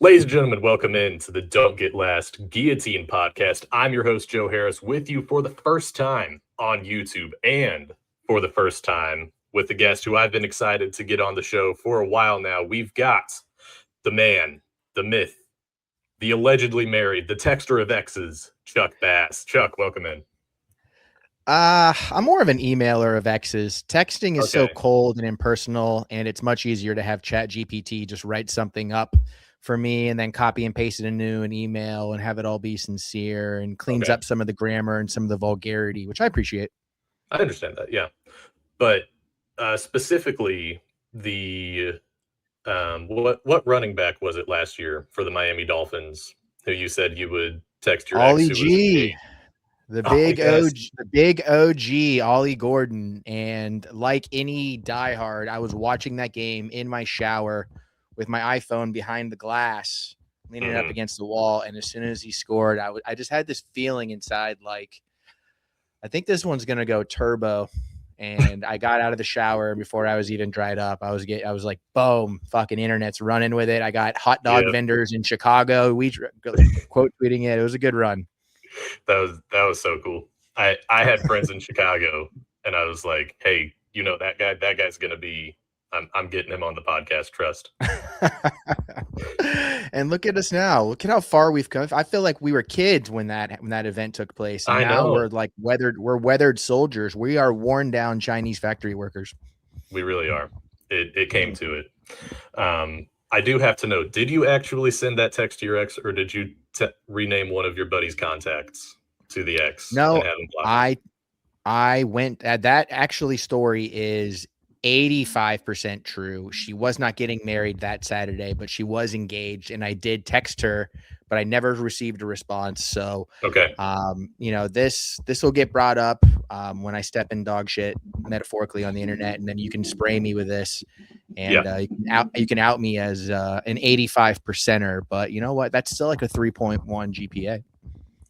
Ladies and gentlemen, welcome in to the Don't Get Last Guillotine podcast. I'm your host, Joe Harris, with you for the first time on YouTube and for the first time with the guest who I've been excited to get on the show for a while now. We've got the man, the myth, the allegedly married, the texter of X's, Chuck Bass. Chuck, welcome in. I'm more of an emailer of X's. Texting is so Okay. cold and impersonal, and it's much easier to have ChatGPT just write something up for me and then copy and paste it into an email and have it all be sincere and cleans up some of the grammar and some of the vulgarity, which I appreciate. I understand that, yeah. But specifically, the what running back was it last year for the Miami Dolphins who you said you would text your Ollie ex? G. The big OG, Ollie Gordon. And like any diehard, I was watching that game in my shower with my iPhone behind the glass, leaning up against the wall. And as soon as he scored, I just had this feeling inside, like, I think this one's going to go turbo. And I got out of the shower before I was even dried up. I was like, boom, fucking internet's running with it. I got hot dog vendors in Chicago. We quote tweeting it. It was a good run. That was so cool. I had friends in Chicago, and I was like, hey, you know that guy? That guy's gonna be. I'm getting him on the podcast. Trust. And look at us now. Look at how far we've come. I feel like we were kids when that event took place. And now we're like weathered soldiers. We are worn down Chinese factory workers. We really are. It came to it. I do have to know, did you actually send that text to your ex, or did you rename one of your buddy's contacts to the ex? No, I went at that. Actually, story is 85% true. She was not getting married that Saturday, but she was engaged, and I did text her, but I never received a response. So, this will get brought up when I step in dog shit metaphorically on the internet, and then you can spray me with this, and you can out me as an 85%er. But you know what? That's still like a 3.1 GPA.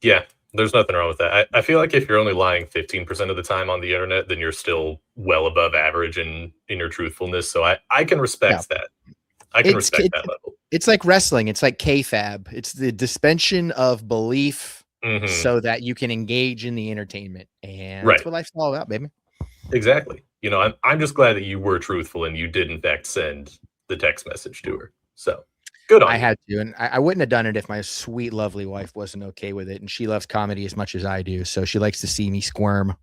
Yeah. There's nothing wrong with that. I feel like if you're only lying 15% of the time on the internet, then you're still well above average in your truthfulness. So I can respect that. I can respect that level. It's like wrestling. It's like kayfabe. It's the suspension of belief so that you can engage in the entertainment. And that's what life's all about, baby. Exactly. You know, I'm just glad that you were truthful and you did, in fact, send the text message to her. So. Good on you. I had to, and I wouldn't have done it if my sweet, lovely wife wasn't okay with it. And she loves comedy as much as I do, so she likes to see me squirm.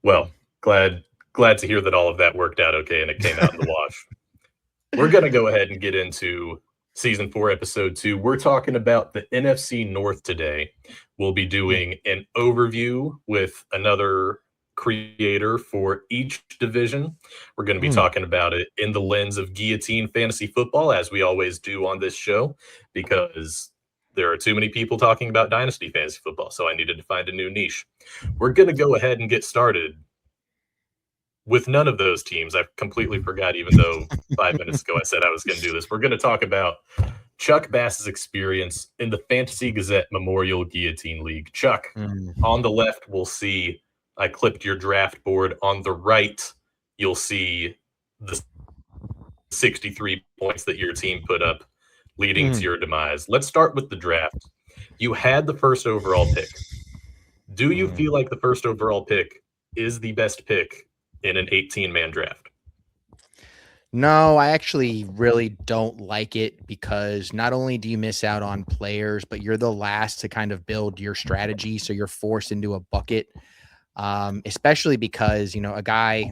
Well, glad to hear that all of that worked out okay and it came out in the wash. We're going to go ahead and get into Season 4, Episode 2. We're talking about the NFC North today. We'll be doing an overview with another creator for each division. We're going to be talking about it in the lens of Guillotine fantasy football, as we always do on this show, because there are too many people talking about dynasty fantasy football, so I needed to find a new niche. We're going to go ahead and get started with none of those teams. I completely forgot, even though 5 minutes ago I said I was going to do this. We're going to talk about Chuck Bass's experience in the Fantasy Gazette Memorial Guillotine League. Chuck, on the left, we'll see I clipped your draft board. On the right, you'll see the 63 points that your team put up, leading to your demise. Let's start with the draft. You had the first overall pick. Do you feel like the first overall pick is the best pick in an 18-man draft? No, I actually really don't like it, because not only do you miss out on players, but you're the last to kind of build your strategy, so you're forced into a bucket. Especially because, a guy,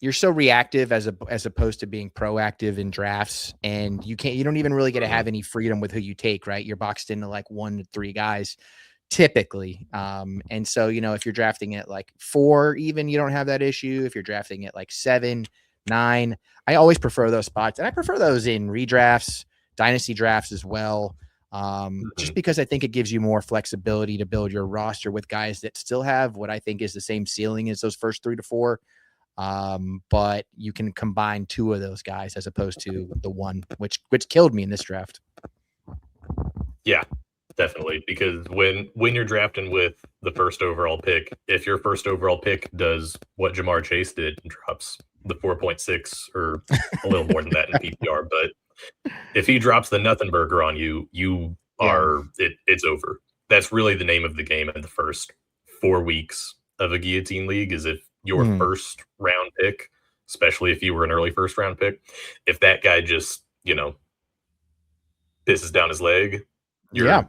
you're so reactive as opposed to being proactive in drafts, and you don't even really get to have any freedom with who you take, right? You're boxed into like 1 to 3 guys typically. And so, if you're drafting at like 4, even, you don't have that issue. If you're drafting at like 7, 9, I always prefer those spots, and I prefer those in redrafts, dynasty drafts as well. Just because I think it gives you more flexibility to build your roster with guys that still have what I think is the same ceiling as those first 3 to 4. But you can combine 2 of those guys as opposed to the one, which killed me in this draft. Yeah, definitely. Because when you're drafting with the first overall pick, if your first overall pick does what Jamar Chase did and drops the 4.6 or a little more than that in PPR. But if he drops the nothing burger on you, it's over. That's really the name of the game in the first 4 weeks of a guillotine league, is if your first round pick, especially if you were an early first round pick, if that guy just, pisses down his leg, you're done.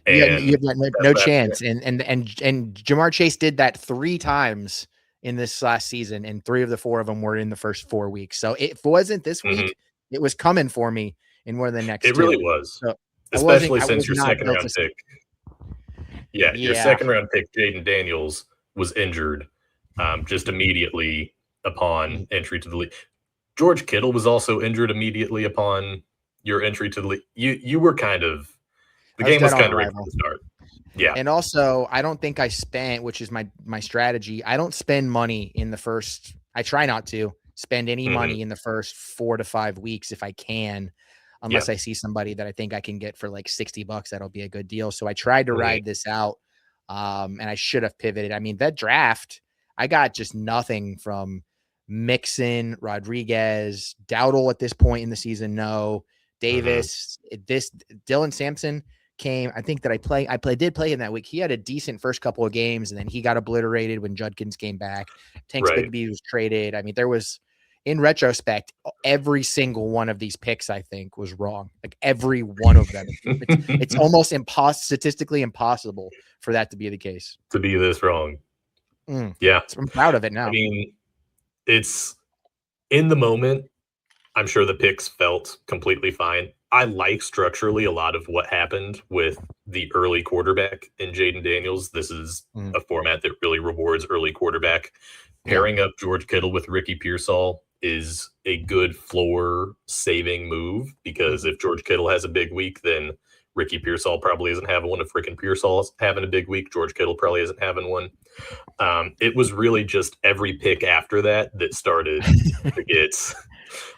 And you have no chance. And Jamar Chase did that 3 times in this last season, and 3 of the 4 of them were in the first 4 weeks. So it wasn't this week. It was coming for me in one of the next 2. It really was. So especially since your second round pick. Yeah, your second round pick, Jaden Daniels, was injured just immediately upon entry to the league. George Kittle was also injured immediately upon your entry to the league. You were kind of, the game was kind of ready to start. Yeah. And also, I don't think I spent, which is my strategy, I don't spend money in the first, I try not to spend any money in the first 4 to 5 weeks if I can, unless I see somebody that I think I can get for like $60. That'll be a good deal. So I tried to ride this out, and I should have pivoted. I mean, that draft, I got just nothing from Mixon, Rodriguez, Dowdle at this point in the season. No, Davis, Dylan Sampson came. I think that I did play him that week. He had a decent first couple of games, and then he got obliterated when Judkins came back. Tanks Bigby was traded. I mean, there was, in retrospect, every single one of these picks, I think, was wrong. Like every one of them. It's almost statistically impossible for that to be the case. To be this wrong. Yeah. So I'm proud of it now. I mean, it's in the moment, I'm sure the picks felt completely fine. I like structurally a lot of what happened with the early quarterback in Jaden Daniels. This is a format that really rewards early quarterback. Pairing up George Kittle with Ricky Pearsall is a good floor saving move, because if George Kittle has a big week, then Ricky Pearsall probably isn't having one. If freaking Pearsall's having a big week, George Kittle probably isn't having one. It was really just every pick after that started to get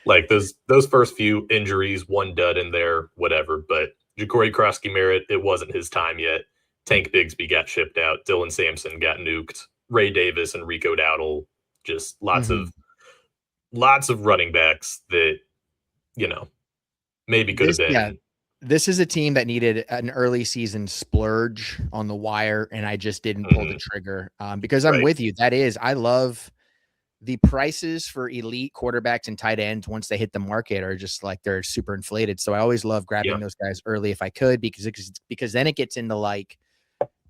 like those first few injuries, one dud in there, whatever. But Ja'Cory Krosky-Merritt, it wasn't his time yet. Tank Bigsby got shipped out. Dylan Sampson got nuked. Ray Davis and Rico Dowdle, just lots of running backs that, maybe could have been. Yeah. This is a team that needed an early season splurge on the wire, and I just didn't pull the trigger because I'm with you. I love the prices for elite quarterbacks and tight ends once they hit the market are just like they're super inflated. So I always love grabbing those guys early if I could, because then it gets into like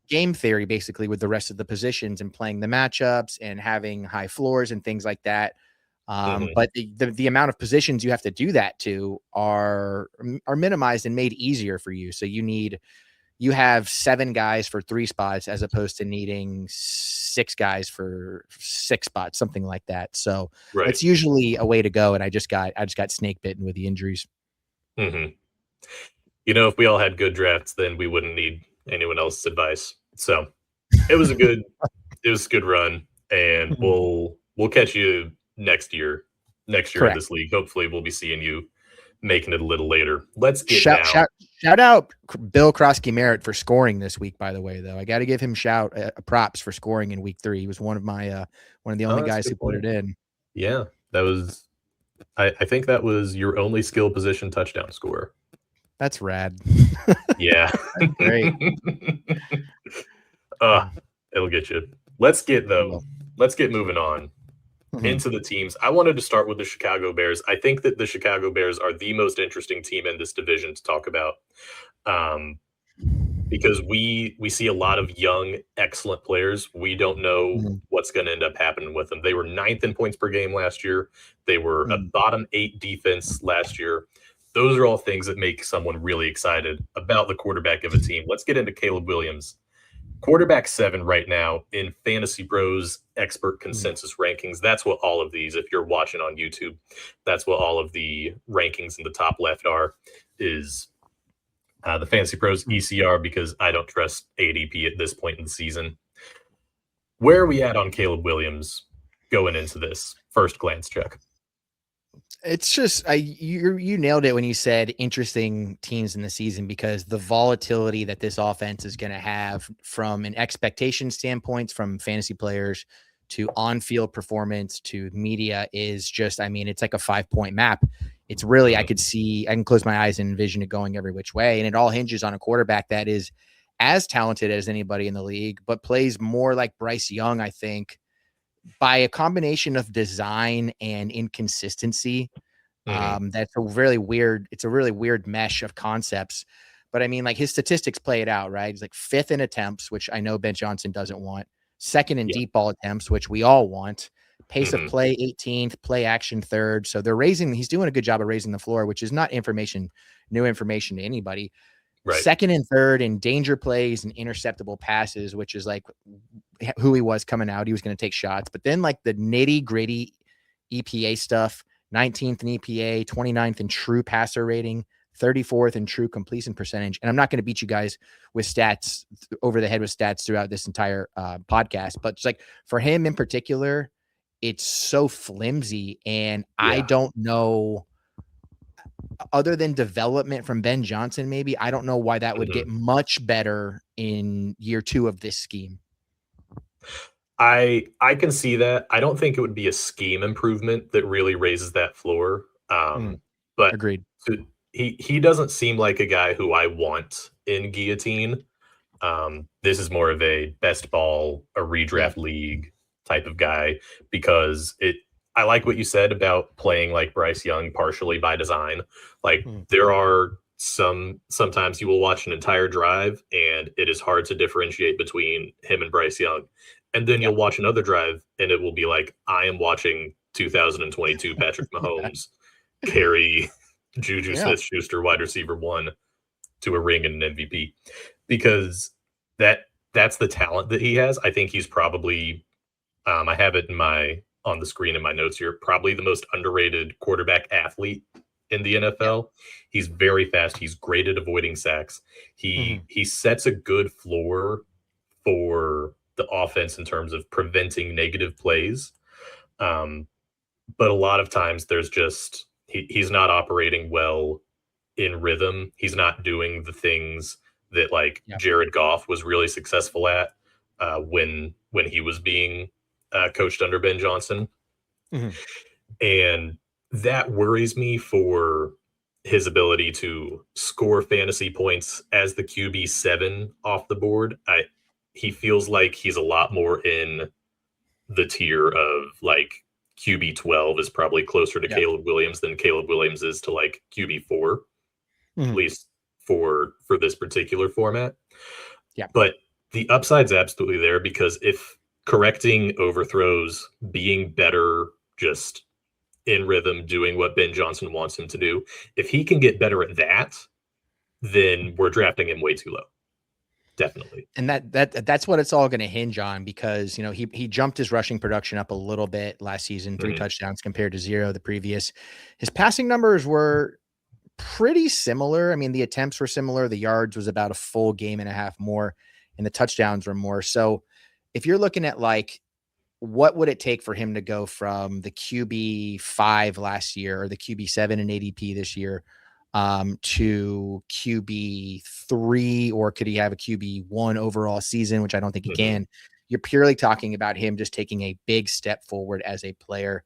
game theory basically with the rest of the positions and playing the matchups and having high floors and things like that. But the amount of positions you have to do that to are minimized and made easier for you. So you have 7 guys for 3 spots as opposed to needing 6 guys for 6 spots, something like that. So it's usually a way to go. And I just got snake bitten with the injuries. If we all had good drafts, then we wouldn't need anyone else's advice. So it was a good run, and we'll catch you next year in this league. Hopefully we'll be seeing you making it a little later. Let's get shout out Bill Krosky-Merritt for scoring this week, by the way, though. I got to give him props for scoring in week 3. He was one of the only guys who put it in. Yeah, that was, I think that was your only skill position touchdown scorer. That's rad. Yeah. That's great. It'll get you. Let's get moving on into the teams. I wanted to start with the Chicago Bears. I think that the Chicago Bears are the most interesting team in this division to talk about, because we see a lot of young, excellent players. We don't know what's going to end up happening with them. They were 9th in points per game last year. They were a bottom 8 defense last year. Those are all things that make someone really excited about the quarterback of a team. Let's get into Caleb Williams. Quarterback 7 right now in Fantasy Pros expert consensus rankings. That's what all of these, if you're watching on YouTube, that's what all of the rankings in the top left is the Fantasy Pros ECR, because I don't trust ADP at this point in the season. Where are we at on Caleb Williams going into this first glance check? It's just you nailed it when you said interesting teams in the season, because the volatility that this offense is going to have from an expectation standpoint from fantasy players to on-field performance to media is just, I mean, it's like a 5-point map. It's really, I can close my eyes and envision it going every which way. And it all hinges on a quarterback that is as talented as anybody in the league, but plays more like Bryce Young, I think, by a combination of design and inconsistency. That's a really weird, it's a really weird mesh of concepts. But I mean, like his statistics play it out, right? He's like 5th in attempts, which I know Ben Johnson doesn't want. 2nd in deep ball attempts, which we all want. Pace of play 18th, play action 3rd. So he's doing a good job of raising the floor, which is not new information to anybody. Right. 2nd and 3rd in danger plays and interceptable passes, which is like who he was coming out. He was going to take shots, but then like the nitty gritty EPA stuff, 19th in EPA, 29th in true passer rating, 34th in true completion percentage. And I'm not going to beat you guys with stats over the head with stats throughout this entire podcast, but it's like for him in particular, it's so flimsy. And I don't know, other than development from Ben Johnson, maybe, I don't know why that would get much better in year 2 of this scheme. I can see that. I don't think it would be a scheme improvement that really raises that floor. But agreed. He doesn't seem like a guy who I want in Guillotine. This is more of a best ball, a redraft league type of guy, because I like what you said about playing like Bryce Young partially by design. Like there are sometimes you will watch an entire drive and it is hard to differentiate between him and Bryce Young. And then you'll watch another drive and it will be like, I am watching 2022 Patrick Mahomes carry Juju Smith-Schuster, wide receiver 1, to a ring and an MVP, because that's the talent that he has. I think he's probably, I have it on the screen in my notes here, probably the most underrated quarterback athlete in the NFL. He's very fast. He's great at avoiding sacks. He sets a good floor for the offense in terms of preventing negative plays. But a lot of times there's just, he's not operating well in rhythm. He's not doing the things that like Jared Goff was really successful at when he was being coached under Ben Johnson. And that worries me for his ability to score fantasy points as the QB7 off the board. He feels like he's a lot more in the tier of like QB12 is probably closer to Caleb Williams than Caleb Williams is to like QB4, at least for this particular format. But the upside's absolutely there, because if correcting overthrows, being better, just in rhythm, doing what Ben Johnson wants him to do, if he can get better at that, then we're drafting him way too low. Definitely. And that's what it's all going to hinge on, because, you know, he jumped his rushing production up a little bit last season, 3 touchdowns compared to 0 the previous. His passing numbers were pretty similar. I mean, the attempts were similar. The yards was about a full game and a half more, and the touchdowns were more. So if you're looking at like, what would it take for him to go from the QB5 last year or the QB7 in ADP this year to QB3, or could he have a QB1 overall season, which I don't think he can. You're purely talking about him just taking a big step forward as a player.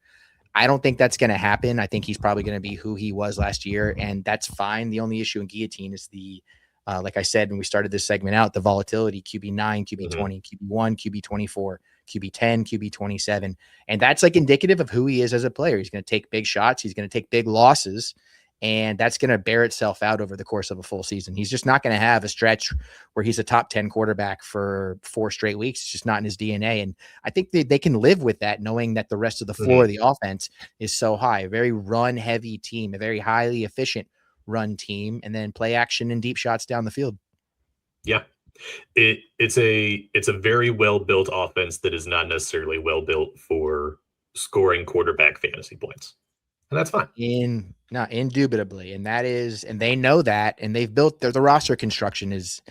I don't think that's going to happen. I think he's probably going to be who he was last year, and that's fine. The only issue in Guillotine is the, like I said, when we started this segment out, the volatility, QB9, QB20, QB1, QB24, QB10, QB27. And that's like indicative of who he is as a player. He's going to take big shots. He's going to take big losses. And that's going to bear itself out over the course of a full season. He's just not going to have a stretch where he's a top 10 quarterback for 4 straight weeks. It's just not in his DNA. And I think they can live with that, knowing that the rest of the floor of the offense is so high. A very run heavy team, a very highly efficient run team, and then play action and deep shots down the field. Yeah. It's a very well-built offense that is not necessarily well-built for scoring quarterback fantasy points. And that's fine. Indubitably. And that is, and they know that, and they've built the roster construction is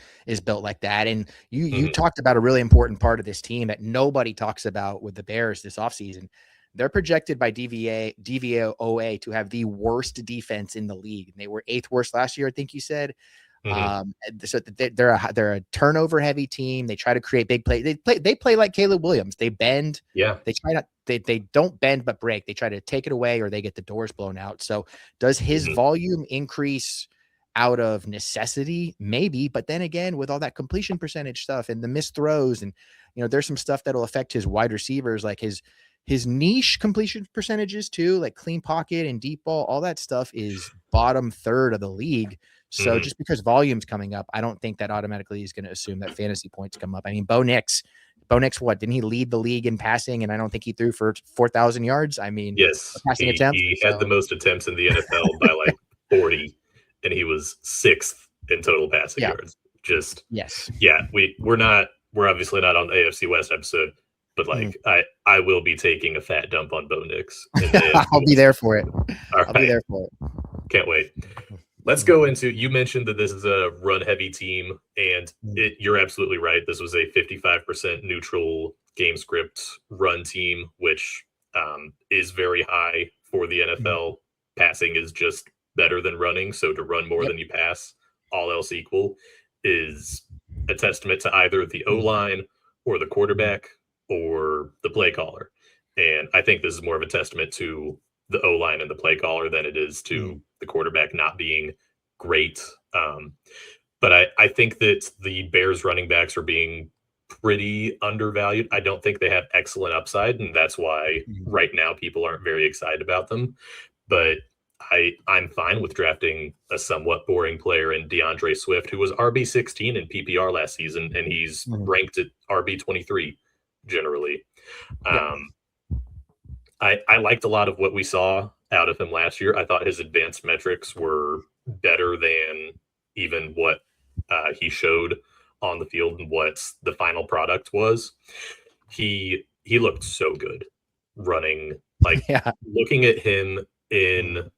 built like that. And you talked about a really important part of this team that nobody talks about with the Bears this offseason. They're projected by DVOA to have the worst defense in the league. And they were 8th worst last year, I think you said. Mm-hmm. So they're a turnover heavy team. They try to create big play. They play like Caleb Williams. They bend. Yeah. They try not. They don't bend but break. They try to take it away or they get the doors blown out. So does his Mm-hmm. volume increase out of necessity? Maybe, but then again, with all that completion percentage stuff and the missed throws, and there's some stuff that'll affect his wide receivers, like his niche completion percentages too, like clean pocket and deep ball. All that stuff is bottom third of the league. So Mm-hmm. just because volume's coming up, I don't think that automatically is going to assume that fantasy points come up. I mean, Bo Nix, what didn't he lead the league in passing? And I don't think he threw for 4,000 yards. I mean, Yes, passing attempts. he had the So most attempts in the NFL by like 40, and he was sixth in total passing yeah, yards. Just yes, yeah, we're obviously not on the AFC West episode, but like I will be taking a fat dump on Bo Nix. I'll be there for it. All I'll be right, there for it. can't wait. Let's go into. You mentioned that this is a run-heavy team, and you're absolutely right. This was a 55% neutral game script run team, which is very high for the NFL. Passing is just better than running, so to run more than you pass, all else equal, is a testament to either the O-line or the quarterback or the play caller. And I think this is more of a testament to the O-line and the play caller than it is to the quarterback not being great. But I think that the Bears running backs are being pretty undervalued. I don't think they have excellent upside, and that's why right now people aren't very excited about them. But I'm fine with drafting a somewhat boring player in DeAndre Swift, who was RB16 in PPR last season, and he's ranked at RB23 generally. I liked a lot of what we saw out of him last year. I thought his advanced metrics were better than even what he showed on the field and what the final product was. He looked so good running. Like looking at him in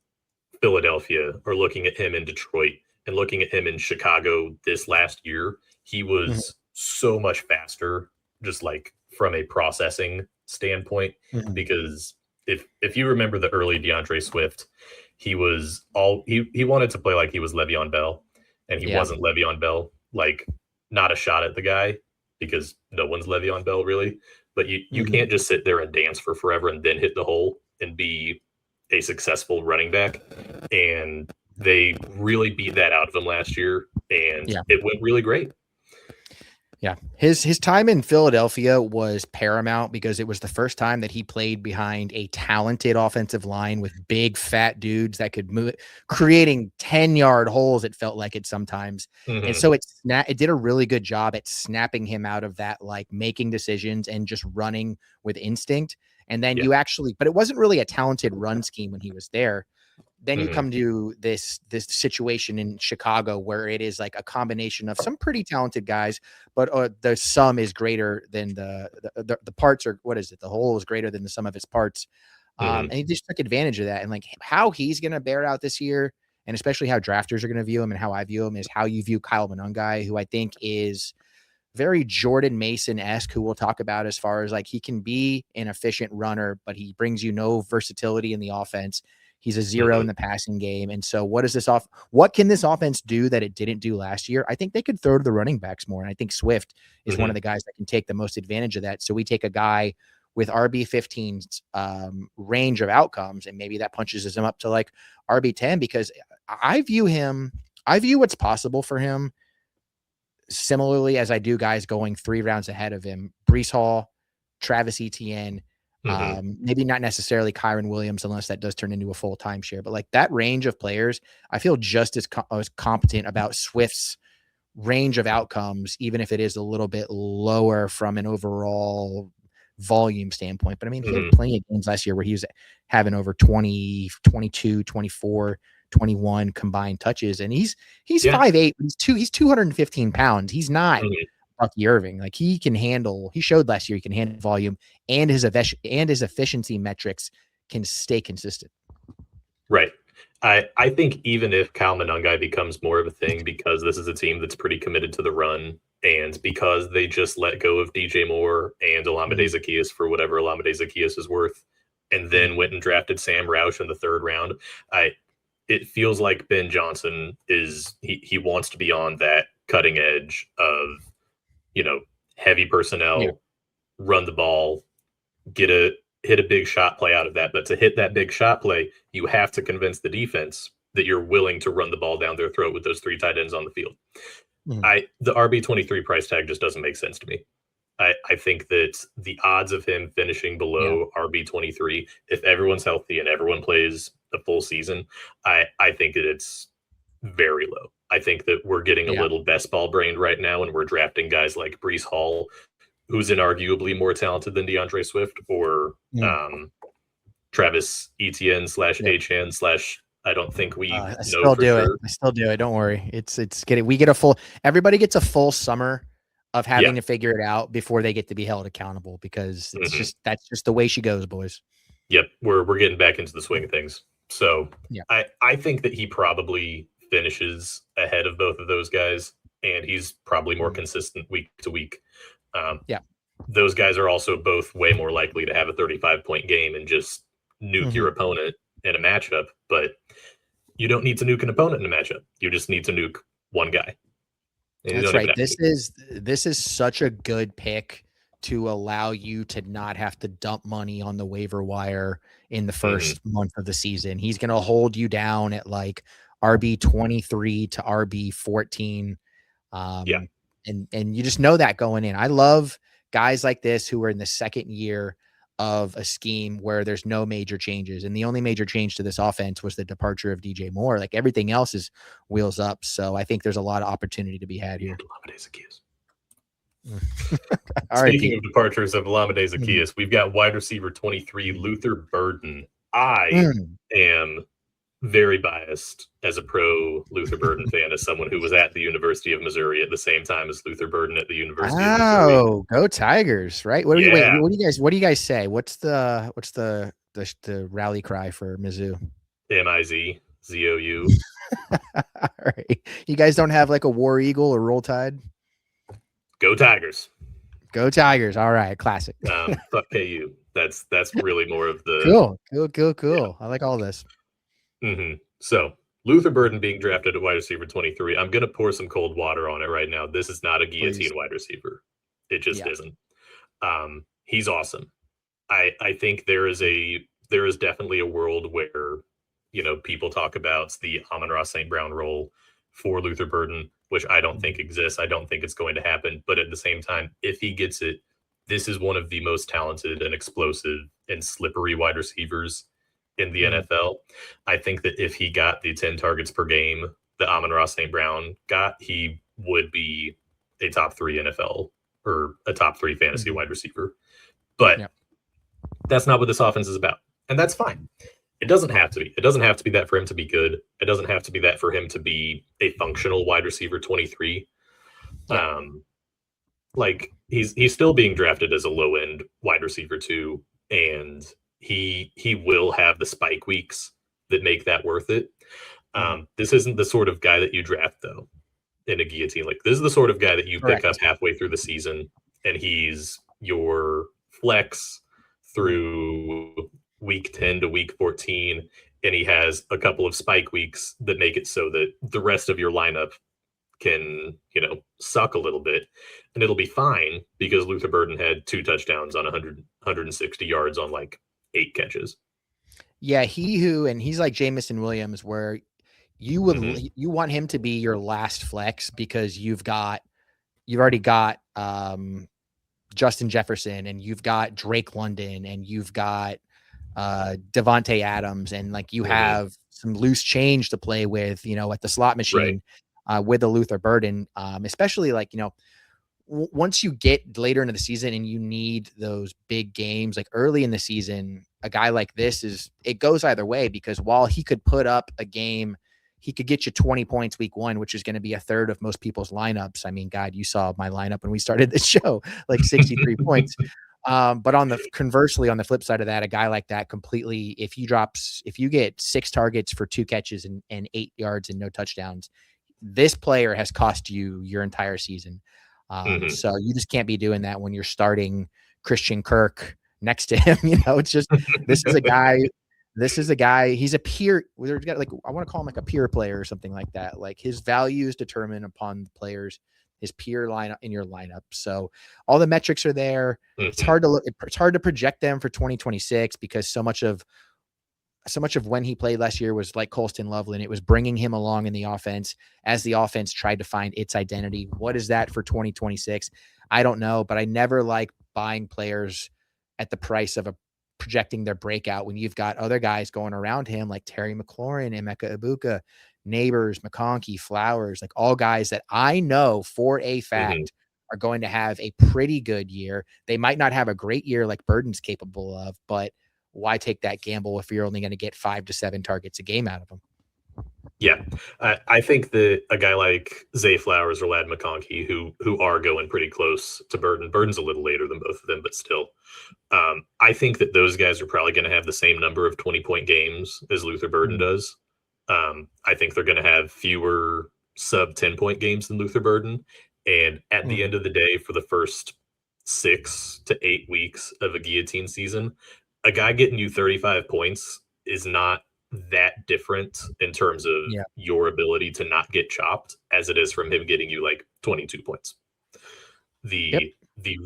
Philadelphia or looking at him in Detroit and looking at him in Chicago this last year, he was so much faster, just like from a processing standpoint. Because if you remember the early DeAndre Swift, he wanted to play like he was Le'Veon Bell, and he wasn't Le'Veon Bell. Like, not a shot at the guy, because no one's Le'Veon Bell really. But you can't just sit there and dance for forever and then hit the hole and be a successful running back. And they really beat that out of him last year, and it went really great. Yeah. His time in Philadelphia was paramount because it was the first time that he played behind a talented offensive line with big fat dudes that could move, creating 10-yard holes. It felt like it sometimes. And so it did a really good job at snapping him out of that, like making decisions and just running with instinct. And then but it wasn't really a talented run scheme when he was there. Then you come to this situation in Chicago where it is like a combination of some pretty talented guys, but the sum is greater than the parts are. What is it? The whole is greater than the sum of its parts. And he just took advantage of that. And like how he's going to bear it out this year, and especially how drafters are going to view him and how I view him, is how you view Kyle Monangai, who I think is very Jordan Mason-esque, who we'll talk about as far as like he can be an efficient runner, but he brings you no versatility in the offense. He's a zero in the passing game. And so what can this offense do that it didn't do last year? I think they could throw to the running backs more. And I think Swift is one of the guys that can take the most advantage of that. So we take a guy with RB15's range of outcomes, and maybe that punches him up to like RB10, because I view what's possible for him similarly as I do guys going 3 rounds ahead of him: Breece Hall, Travis Etienne, maybe not necessarily Kyron Williams, unless that does turn into a full timeshare, but like that range of players, I feel just as competent about Swift's range of outcomes, even if it is a little bit lower from an overall volume standpoint. But I mean, he had plenty of games last year where he was having over 20, 22, 24, 21 combined touches. And he's 5'8", he's 215 pounds. He's not Bucky Irving. Like he showed last year he can handle volume, and his efficiency metrics can stay consistent. Right. I think even if Kyle Monangai becomes more of a thing, because this is a team that's pretty committed to the run, and because they just let go of DJ Moore and Olamide Zaccheaus for whatever Olamide Zaccheaus is worth, and then went and drafted Sam Roush in the 3rd round, it feels like Ben Johnson he wants to be on that cutting edge of, heavy Yeah. personnel, run the ball, hit a big shot play out of that. But to hit that big shot play, you have to convince the defense that you're willing to run the ball down their throat with those three tight ends on the field. Mhm. The RB23 price tag just doesn't make sense to me. I think that the odds of him finishing Yeah. below RB23, if everyone's healthy and everyone plays a full season, I think that it's very low. I think that we're getting a Yeah. little best ball brained right now, and we're drafting guys like Brees Hall, who's inarguably more talented than DeAndre Swift, or Mm. Travis Etienne slash Yeah. HN slash I don't think we I know still for do it. sure. I still do it. Don't worry. It's getting. We get a full. Everybody gets a full summer of having Yeah. to figure it out before they get to be held accountable, because it's Mhm. that's just the way she goes, boys. Yep, we're getting back into the swing of things. So Yeah. I think that he probably finishes ahead of both of those guys, and he's probably more Mhm. consistent week to week. Um, Yeah. those guys are also both way more likely to have a 35-point game and just nuke your Mhm. opponent in a matchup. But you don't need to nuke an opponent in a matchup. You just need to nuke one guy. And you That's don't even right. have to. This is such a good pick to allow you to not have to dump money on the waiver wire in the Mhm. first month of the season. He's going to hold you down at like RB23 to RB14. Yeah. And you just know that going in. I love guys like this who are in the second year of a scheme where there's no major changes. And the only major change to this offense was the departure of DJ Moore. Like everything else is wheels up. So I think there's a lot of opportunity to be had here. All right, Speaking Pete. of departures of Olamide Mhm. Zaccheaus, we've got wide receiver 23, Luther Burden. I Mm. am very biased as a pro Luther Burden fan, as someone who was at the University of Missouri at the same time as Luther Burden at the University of Missouri. Oh, go Tigers! Right? What do you wait? Yeah, What do you guys say? What's the rally cry for Mizzou? Mizou. All right, you guys don't have like a War Eagle or Roll Tide? Go Tigers. Go Tigers! All right, classic. Fuck KU. That's really more of the yeah. Cool. I like all this. So Luther Burden being drafted at wide receiver 23. I'm gonna pour some cold water on it right now. This is not a Please. guillotine wide receiver. It just Yeah. isn't. He's awesome. I think there is definitely a world where people talk about the Amon-Ra St. Brown role for Luther Burden, which I don't think exists. I don't think it's going to happen. But at the same time, if he gets it, this is one of the most talented and explosive and slippery wide receivers in the Mhm. NFL. I think that if he got the 10 targets per game that Amon-Ra St. Brown got, he would be a top 3 NFL or a top 3 fantasy Mhm. wide receiver. But Yep. that's not what this offense is about. And that's fine. It doesn't have to be. It doesn't have to be that for him to be good. It doesn't have to be that for him to be a functional wide receiver 23. Yeah. Like he's still being drafted as a low end wide receiver too, and he will have the spike weeks that make that worth it. Mhm. This isn't the sort of guy that you draft though in a guillotine. Like this is the sort of guy that you pick up Correct. halfway through the season, and he's your flex Mhm. through week 10 to week 14, and he has a couple of spike weeks that make it so that the rest of your lineup can suck a little bit, and it'll be fine because Luther Burden had 2 touchdowns on 160 yards on like 8 catches. Yeah, he's like Jamison Williams, where Hmm. you want him to be your last flex because you've already got Justin Jefferson, and you've got Drake London, and you've got Devontae Adams, and like you Hmm. have some loose change to play with, at the slot Right. machine with the Luther Burden, especially like, once you get later into the season and you need those big games, like early in the season, a guy like this it goes either way, because while he could put up a game, he could get you 20 points week 1, which is going to be a third of most people's lineups. I mean, God, you saw my lineup when we started the show, like 63 points. But conversely, on the flip side of that, a guy like that completely, if you get 6 targets for 2 catches and 8 yards and no touchdowns, this player has cost you your entire season. Hmm. So you just can't be doing that when you're starting Christian Kirk next to him. It's just, this is a guy This is a guy, he's a peer. We've got like, I want to call him like a peer player or something like that. Like his value is determined upon the players, his peer lineup in your lineup. So all the metrics are there. It's hard to look, it's hard to project them for 2026 because so much of when he played last year was like Colston Loveland. It was bringing him along in the offense as the offense tried to find its identity. What is that for 2026? I don't know, but I never like buying players at the price of projecting their breakout when you've got other guys going around him like Terry McLaurin, Emeka Ibuka, Neighbors, McConkey, Flowers, like all guys that I know for a fact are going to have a pretty good year. They might not have a great year like Burden's capable of, but why take that gamble if you're only going to get 5 to 7 targets a game out of them? Yeah, I think that a guy like Zay Flowers or Lad McConkey, who are going pretty close to Burden. Burden's a little later than both of them, but still, I think that those guys are probably going to have the same number of 20-point games as Luther Burden does. I think they're going to have fewer sub 10-point games than Luther Burden. And at the end of the day, for the first 6 to 8 weeks of a Guillotine season, a guy getting you 35 points is not that different in terms of your ability to not get chopped as it is from him getting you like 22 points. The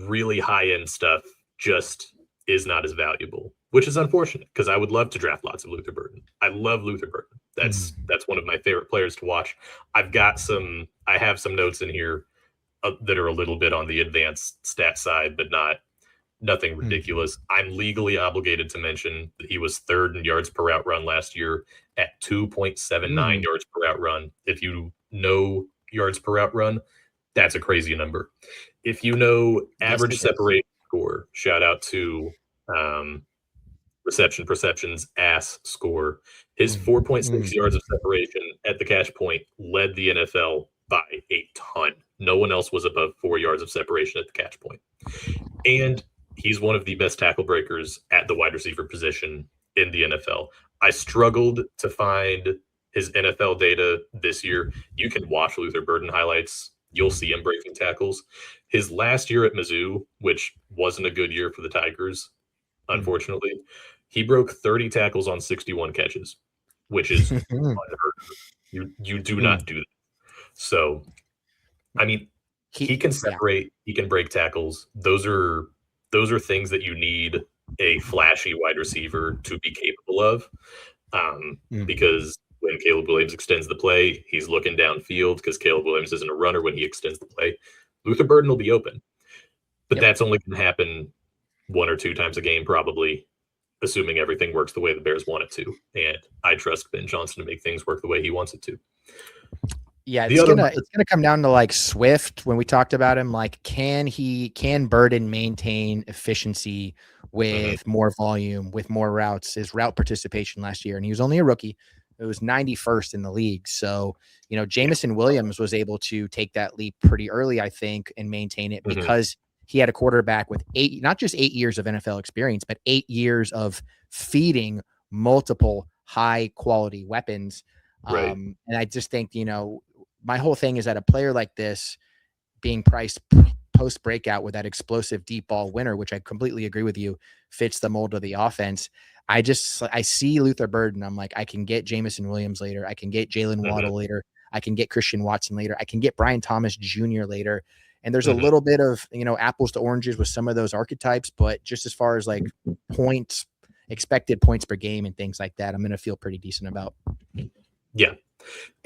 really high-end stuff just is not as valuable, which is unfortunate because I would love to draft lots of Luther Burden. I love Luther Burden. That's one of my favorite players to watch. I have some notes in here that are a little bit on the advanced stat side, but nothing ridiculous. I'm legally obligated to mention that he was third in yards per route run last year at 2.79 yards per route run. If you know yards per route run, that's a crazy number. If you know average separation score, shout out to Reception Perception's ass score. His 4.6 yards of separation at the catch point led the NFL by a ton. No one else was above 4 yards of separation at the catch point. And he's one of the best tackle breakers at the wide receiver position in the NFL. I struggled to find his NFL data this year. You can watch Luther Burden highlights. You'll see him breaking tackles. His last year at Mizzou, which wasn't a good year for the Tigers, unfortunately, he broke 30 tackles on 61 catches, which is unheard of. You do not do that. So, I mean, he can separate, he can break tackles. Those are things that you need a flashy wide receiver to be capable of. Because when Caleb Williams extends the play, he's looking downfield because Caleb Williams isn't a runner when he extends the play. Luther Burden will be open. But that's only going to happen 1 or 2 times a game, probably, assuming everything works the way the Bears want it to. And I trust Ben Johnson to make things work the way he wants it to. Yeah, it's gonna come down to like Swift when we talked about him. Like, can Burden maintain efficiency with more volume, with more routes? His route participation last year, and he was only a rookie. It was 91st in the league. So, Jamison Williams was able to take that leap pretty early, I think, and maintain it because he had a quarterback with not just 8 years of NFL experience, but 8 years of feeding multiple high quality weapons. And I just think, my whole thing is that a player like this being priced post breakout with that explosive deep ball winner, which I completely agree with you, fits the mold of the offense. I see Luther Burden. I'm like, I can get Jamison Williams later. I can get Jalen Waddle later. I can get Christian Watson later. I can get Brian Thomas Jr. later. And there's a little bit of, apples to oranges with some of those archetypes, but just as far as like points, expected points per game and things like that, I'm going to feel pretty decent about. Yeah.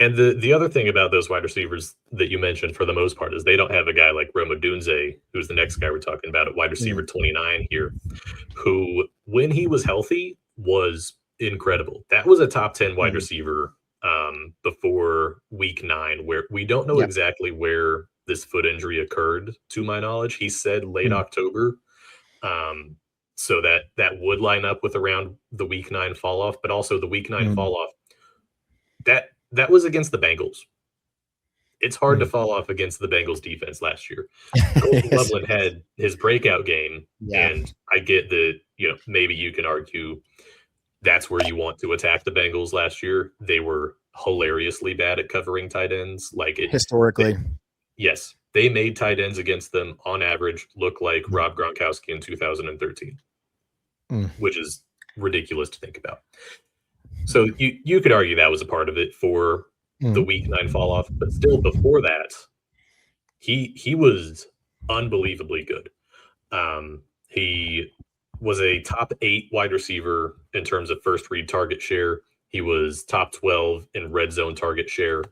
And the other thing about those wide receivers that you mentioned for the most part is they don't have a guy like Rome Odunze, who's the next guy we're talking about at wide receiver 29 here, who, when he was healthy, was incredible. That was a top 10 wide receiver before week 9, where we don't know exactly where this foot injury occurred, to my knowledge. He said late October. So that would line up with around the week 9 fall off, but also the week 9 fall off. That was against the Bengals. It's hard to fall off against the Bengals defense last year. Colston Loveland had his breakout game, and I get that, maybe you can argue that's where you want to attack the Bengals last year. They were hilariously bad at covering tight ends. Historically. Yes. They made tight ends against them on average look like Rob Gronkowski in 2013, which is ridiculous to think about. So you could argue that was a part of it for the week 9 fall off, but still before that, he was unbelievably good. He was a top 8 wide receiver in terms of first read target share. He was top 12 in red zone target share.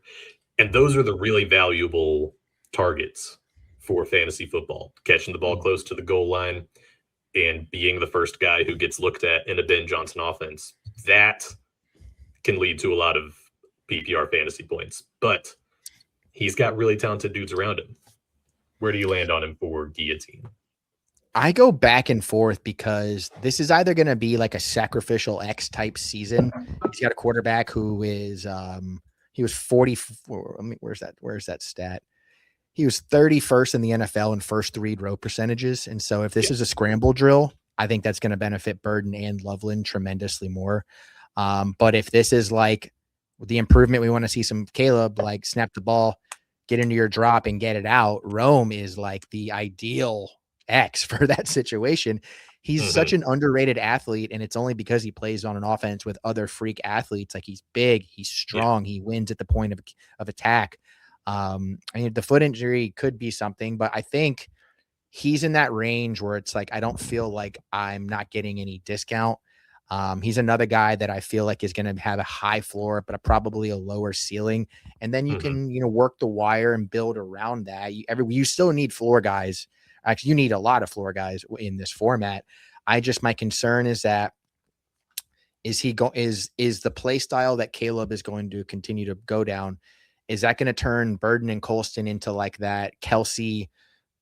And those are the really valuable targets for fantasy football, catching the ball close to the goal line and being the first guy who gets looked at in a Ben Johnson offense. That can lead to a lot of PPR fantasy points, but he's got really talented dudes around him. Where do you land on him for Guillotine? I go back and forth because this is either going to be like a sacrificial X type season. He's got a quarterback who is he was 44. I mean, where's that stat? He was 31st in the NFL in first read row percentages. And so if this is a scramble drill, I think that's going to benefit Burden and Loveland tremendously more. But if this is like the improvement, we want to see some Caleb, like snap the ball, get into your drop and get it out. Rome is like the ideal X for that situation. He's such an underrated athlete, and it's only because he plays on an offense with other freak athletes. Like, he's big, he's strong, he wins at the point of attack. I mean, the foot injury could be something, but I think he's in that range where it's like, I don't feel like I'm not getting any discount. He's another guy that I feel like is going to have a high floor, but probably a lower ceiling. And then you can, work the wire and build around that. You still need floor guys. Actually, you need a lot of floor guys in this format. My concern is that is the play style that Caleb is going to continue to go down? Is that going to turn Burden and Colston into like that Kelsey,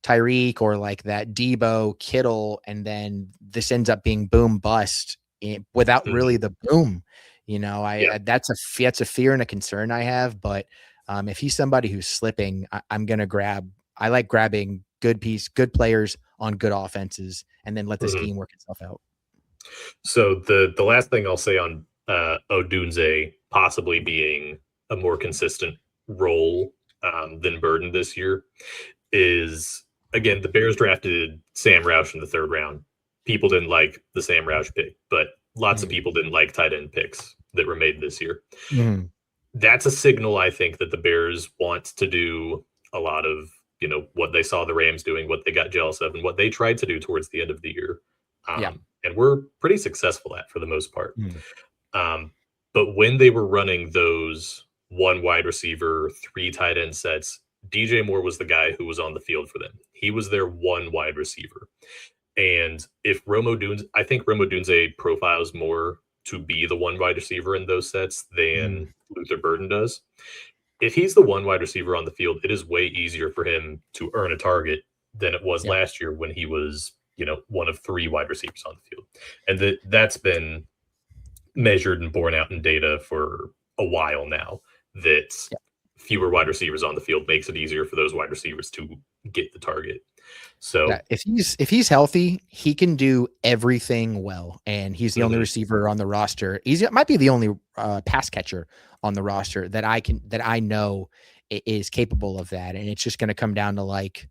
Tyreek, or like that Debo, Kittle, and then this ends up being boom bust without really the boom? That's a fear and a concern I have. But if he's somebody who's slipping, I'm going to grab. I like grabbing good players on good offenses, and then let the scheme work itself out. So the last thing I'll say on Odunze possibly being a more consistent role than Burden this year is, again, the Bears drafted Sam Roush in the 3rd round. People didn't like the Sam Roush pick, but lots of people didn't like tight end picks that were made this year. That's a signal, I think, that the Bears want to do a lot of what they saw the Rams doing, what they got jealous of, and what they tried to do towards the end of the year. And we're pretty successful at for the most part. But when they were running those 1 wide receiver, 3 tight end sets, DJ Moore was the guy who was on the field for them. He was their 1 wide receiver. And if I think Rome Odunze profiles more to be the 1 wide receiver in those sets than Luther Burden does. If he's the 1 wide receiver on the field, it is way easier for him to earn a target than it was last year when he was, 1 of 3 wide receivers on the field. And that's been measured and borne out in data for a while now, that fewer wide receivers on the field makes it easier for those wide receivers to get the target. So if he's healthy, he can do everything well. And he's the only receiver on the roster. He might be the only pass catcher on the roster that I know is capable of that. And it's just going to come down to, like,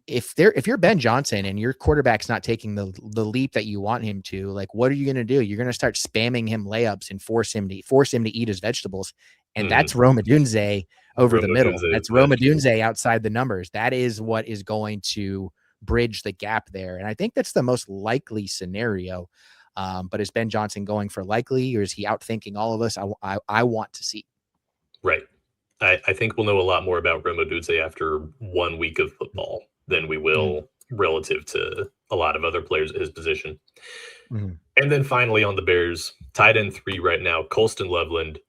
if you're Ben Johnson and your quarterback's not taking the leap that you want him to, like, what are you going to do? You're going to start spamming him layups and force him to eat his vegetables. And that's Rome Odunze over the middle. That's Rome Odunze outside the numbers. That is what is going to bridge the gap there. And I think that's the most likely scenario. But is Ben Johnson going for likely, or is he outthinking all of us? I want to see. Right. I think we'll know a lot more about Rome Odunze after 1 week of football than we will relative to a lot of other players at his position. And then finally on the Bears, tight end 3 right now, Colston Loveland,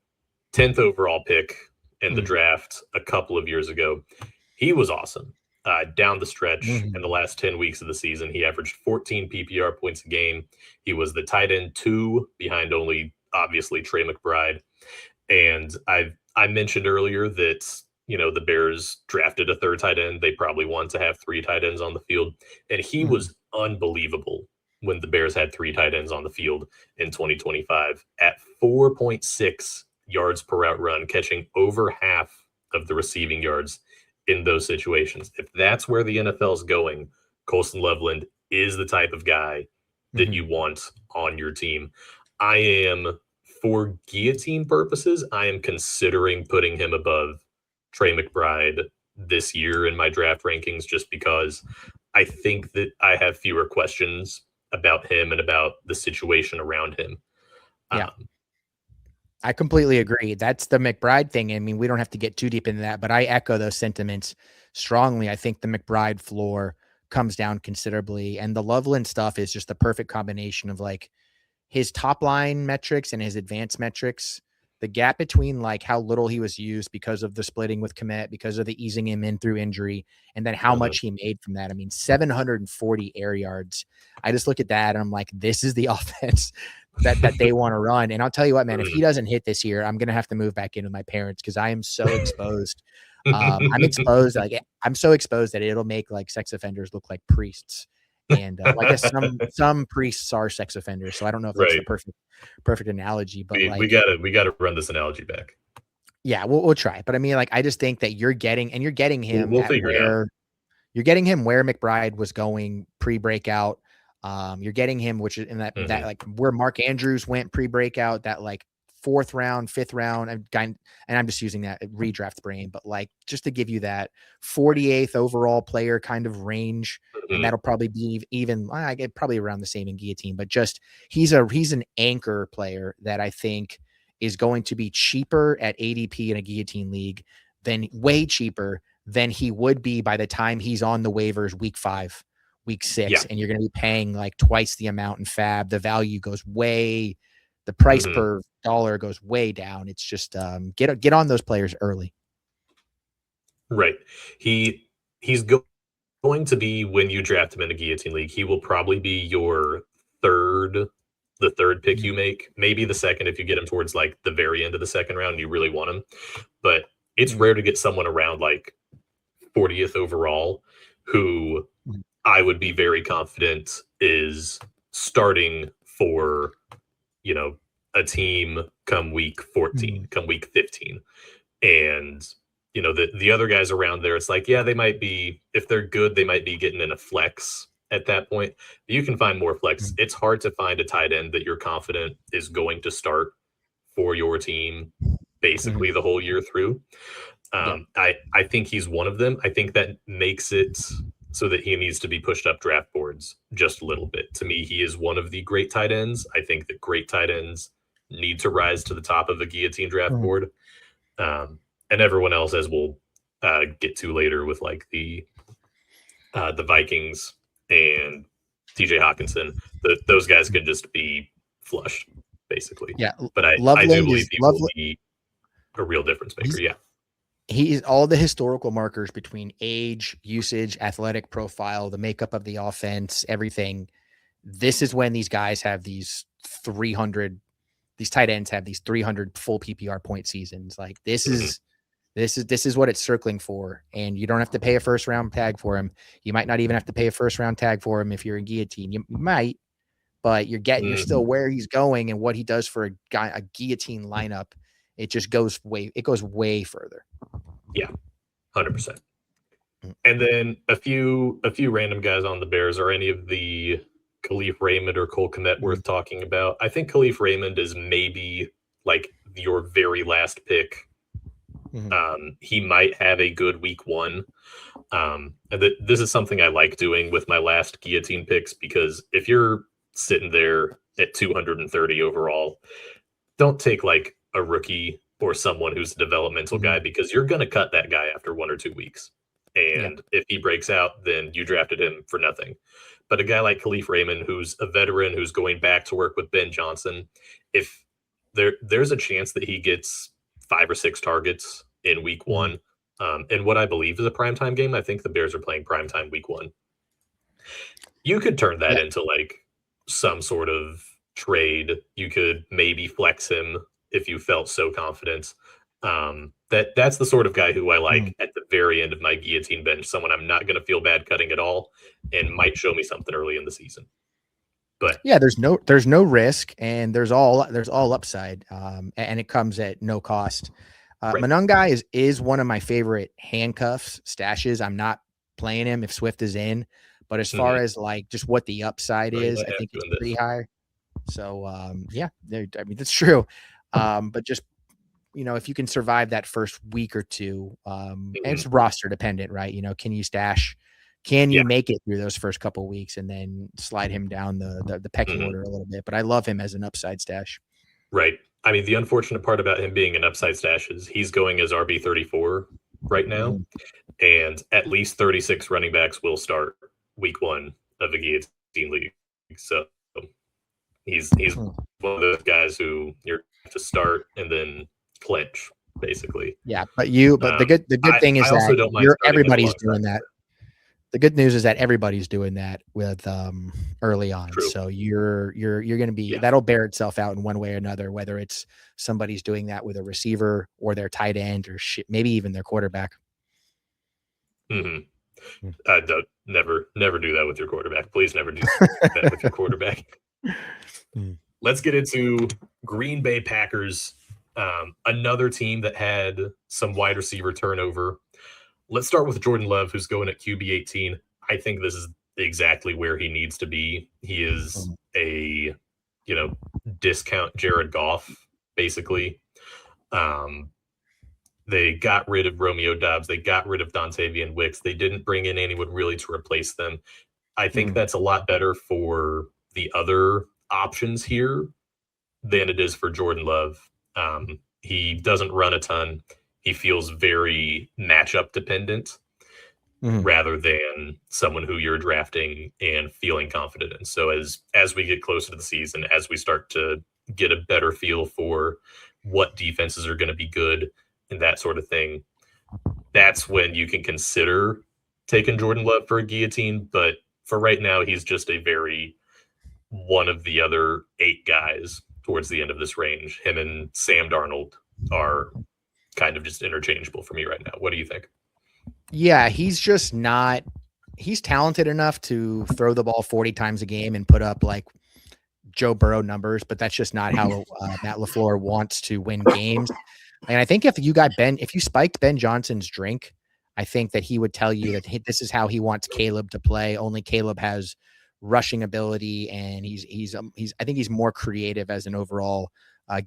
10th overall pick in the draft a couple of years ago. He was awesome. Down the stretch in the last 10 weeks of the season, he averaged 14 PPR points a game. He was the tight end 2 behind only, obviously, Trey McBride. And I mentioned earlier that, the Bears drafted a 3rd tight end. They probably want to have 3 tight ends on the field. And he was unbelievable when the Bears had 3 tight ends on the field in 2025 at 4.6 yards per route run, catching over half of the receiving yards in those situations. If that's where the NFL is going, Colston Loveland is the type of guy that you want on your team. I am, for Guillotine purposes, I am considering putting him above Trey McBride this year in my draft rankings, just because I think that I have fewer questions about him and about the situation around him. Yeah. I completely agree. That's the McBride thing. I mean, we don't have to get too deep into that, but I echo those sentiments strongly. I think the McBride floor comes down considerably, and the Loveland stuff is just the perfect combination of like his top line metrics and his advanced metrics. The gap between like how little he was used because of the splitting with Komet, because of the easing him in through injury, and then how much he made from that. I mean, 740 air yards. I just look at that and I'm like, this is the offense that they want to run. And I'll tell you what, man, if he doesn't hit this year, I'm gonna have to move back in with my parents because I am so exposed. I'm exposed, like I'm so exposed that it'll make like sex offenders look like priests. And I guess some priests are sex offenders, so I don't know if that's the perfect analogy. But we gotta run this analogy back. Yeah, we'll try. But I mean, like, I just think that you're getting him. We'll figure it out. You're getting him where McBride was going pre-breakout. You're getting him, which is in that like where Mark Andrews went pre-breakout, that like 4th round, 5th round, and I'm just using that redraft brain, but like just to give you that 48th overall player kind of range, and that'll probably be even I get probably around the same in Guillotine, but just he's an anchor player that I think is going to be cheaper at ADP in a Guillotine league than way cheaper than he would be by the time he's on the waivers week 5, week 6, and you're going to be paying like twice the amount in Fab. The value goes way, the price per dollar goes way down. It's just get on those players early. Right. He's going to be, when you draft him in a Guillotine league, he will probably be your the third pick you make, maybe the second if you get him towards like the very end of the second round and you really want him. But it's rare to get someone around like 40th overall who I would be very confident is starting for, a team come week 14, come week 15. And, the other guys around there, it's like, yeah, they might be, if they're good, they might be getting in a flex at that point. But you can find more flex. It's hard to find a tight end that you're confident is going to start for your team basically the whole year through. I think he's one of them. I think that makes it so that he needs to be pushed up draft boards just a little bit. To me, he is one of the great tight ends. I think that great tight ends need to rise to the top of a Guillotine draft board. And everyone else, as we'll get to later with like the Vikings and TJ Hawkinson, those guys could just be flushed, basically. Yeah. But I do believe he will be a real difference maker. He's all the historical markers between age, usage, athletic profile, the makeup of the offense, everything. This is when these guys have these tight ends have these 300 full PPR point seasons. Like this is what it's circling for. And you don't have to pay a first round tag for him. You might not even have to pay a first round tag for him if you're in Guillotine. You might, but you're still where he's going and what he does for a Guillotine lineup. It just goes way further. Yeah, 100%. And then a few random guys on the Bears. Are any of the Khalif Raymond or Cole Kmet worth talking about? I think Khalif Raymond is maybe like your very last pick. He might have a good week 1. And this is something I like doing with my last Guillotine picks, because if you're sitting there at 230 overall, don't take like a rookie or someone who's a developmental guy, because you're going to cut that guy after 1 or 2 weeks. And if he breaks out, then you drafted him for nothing. But a guy like Khalif Raymond, who's a veteran, who's going back to work with Ben Johnson, if there's a chance that he gets 5 or 6 targets in week 1, in what I believe is a primetime game. I think the Bears are playing primetime week 1. You could turn that into like some sort of trade. You could maybe flex him if you felt so confident. That's the sort of guy who I like at the very end of my Guillotine bench, someone I'm not going to feel bad cutting at all and might show me something early in the season. But yeah, there's no risk, and there's all upside, and it comes at no cost. Monungai is one of my favorite handcuffs stashes. I'm not playing him if Swift is in, But as far as like just what the upside is, I think it's pretty high. So yeah, I mean, that's true. But just, if you can survive that first week or two, and it's roster dependent, right? Can you stash? Can you make it through those first couple weeks and then slide him down the pecking order a little bit? But I love him as an upside stash. Right. I mean, the unfortunate part about him being an upside stash is he's going as RB34 right now, and at least 36 running backs will start week 1 of the Guillotine League. So he's one of those guys who you're to start and then clinch, basically. Yeah, but the good thing is that everybody's doing that. The good news is that everybody's doing that with early on. True. So you're going to be that'll bear itself out in one way or another, whether it's somebody's doing that with a receiver or their tight end or maybe even their quarterback. Don't never do that with your quarterback. Please never do that with your quarterback. Let's get into Green Bay Packers, another team that had some wide receiver turnover. Let's start with Jordan Love, who's going at QB 18. I think this is exactly where he needs to be. He is a, discount Jared Goff, basically. They got rid of Romeo Doubs. They got rid of Dontavian Wicks. They didn't bring in anyone really to replace them. I think that's a lot better for the other options here than it is for Jordan Love. He doesn't run a ton. He feels very matchup dependent rather than someone who you're drafting and feeling confident in. So as we get closer to the season, as we start to get a better feel for what defenses are going to be good and that sort of thing, that's when you can consider taking Jordan Love for a guillotine. But for right now, he's just a very one of the other 8 guys towards the end of this range. Him and Sam Darnold are kind of just interchangeable for me right now. What do you think? Yeah, he's just not – he's talented enough to throw the ball 40 times a game and put up like Joe Burrow numbers, but that's just not how Matt LaFleur wants to win games. And I think if you spiked Ben Johnson's drink, I think that he would tell you that this is how he wants Caleb to play. Only Caleb has rushing ability, and I think he's more creative as an overall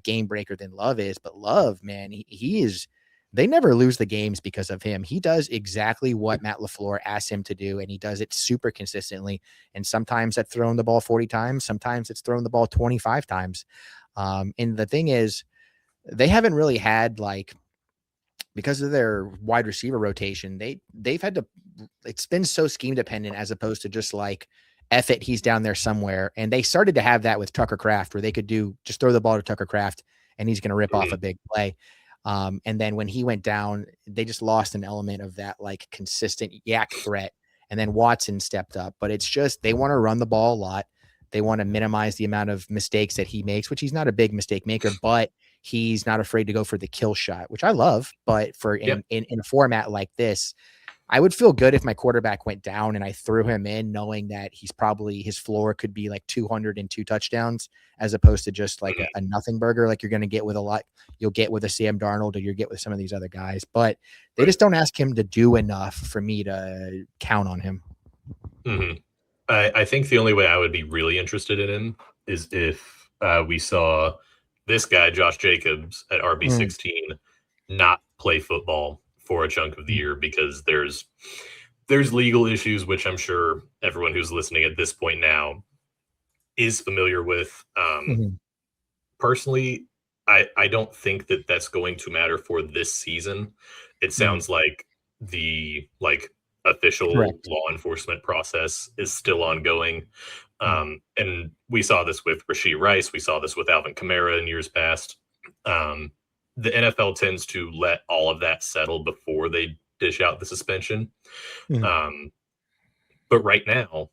game breaker than Love is. But Love, man, he is. They never lose the games because of him. He does exactly what Matt LaFleur asks him to do, and he does it super consistently. And sometimes that's throwing the ball 40 times. Sometimes it's throwing the ball 25 times. And the thing is, they haven't really had because of their wide receiver rotation, they've had to. It's been so scheme dependent as opposed to just F it, he's down there somewhere. And they started to have that with Tucker Kraft, where they could just throw the ball to Tucker Kraft and he's going to rip off a big play. And then when he went down, they just lost an element of that consistent yak threat. And then Watson stepped up, but it's just, they want to run the ball a lot. They want to minimize the amount of mistakes that he makes, which he's not a big mistake maker, but he's not afraid to go for the kill shot, which I love. But in a format like this, I would feel good if my quarterback went down and I threw him in knowing that his floor could be 202 touchdowns as opposed to just a nothing burger like you're going to get with you'll get with a Sam Darnold or you get with some of these other guys. But they just don't ask him to do enough for me to count on him. I think the only way I would be really interested in him is if we saw this guy, Josh Jacobs, at RB16 not play football for a chunk of the year because there's legal issues, which I'm sure everyone who's listening at this point now is familiar with. Personally, I don't think that that's going to matter for this season. It sounds like the official law enforcement process is still ongoing. And we saw this with Rashee Rice. We saw this with Alvin Kamara in years past. The NFL tends to let all of that settle before they dish out the suspension. But right now,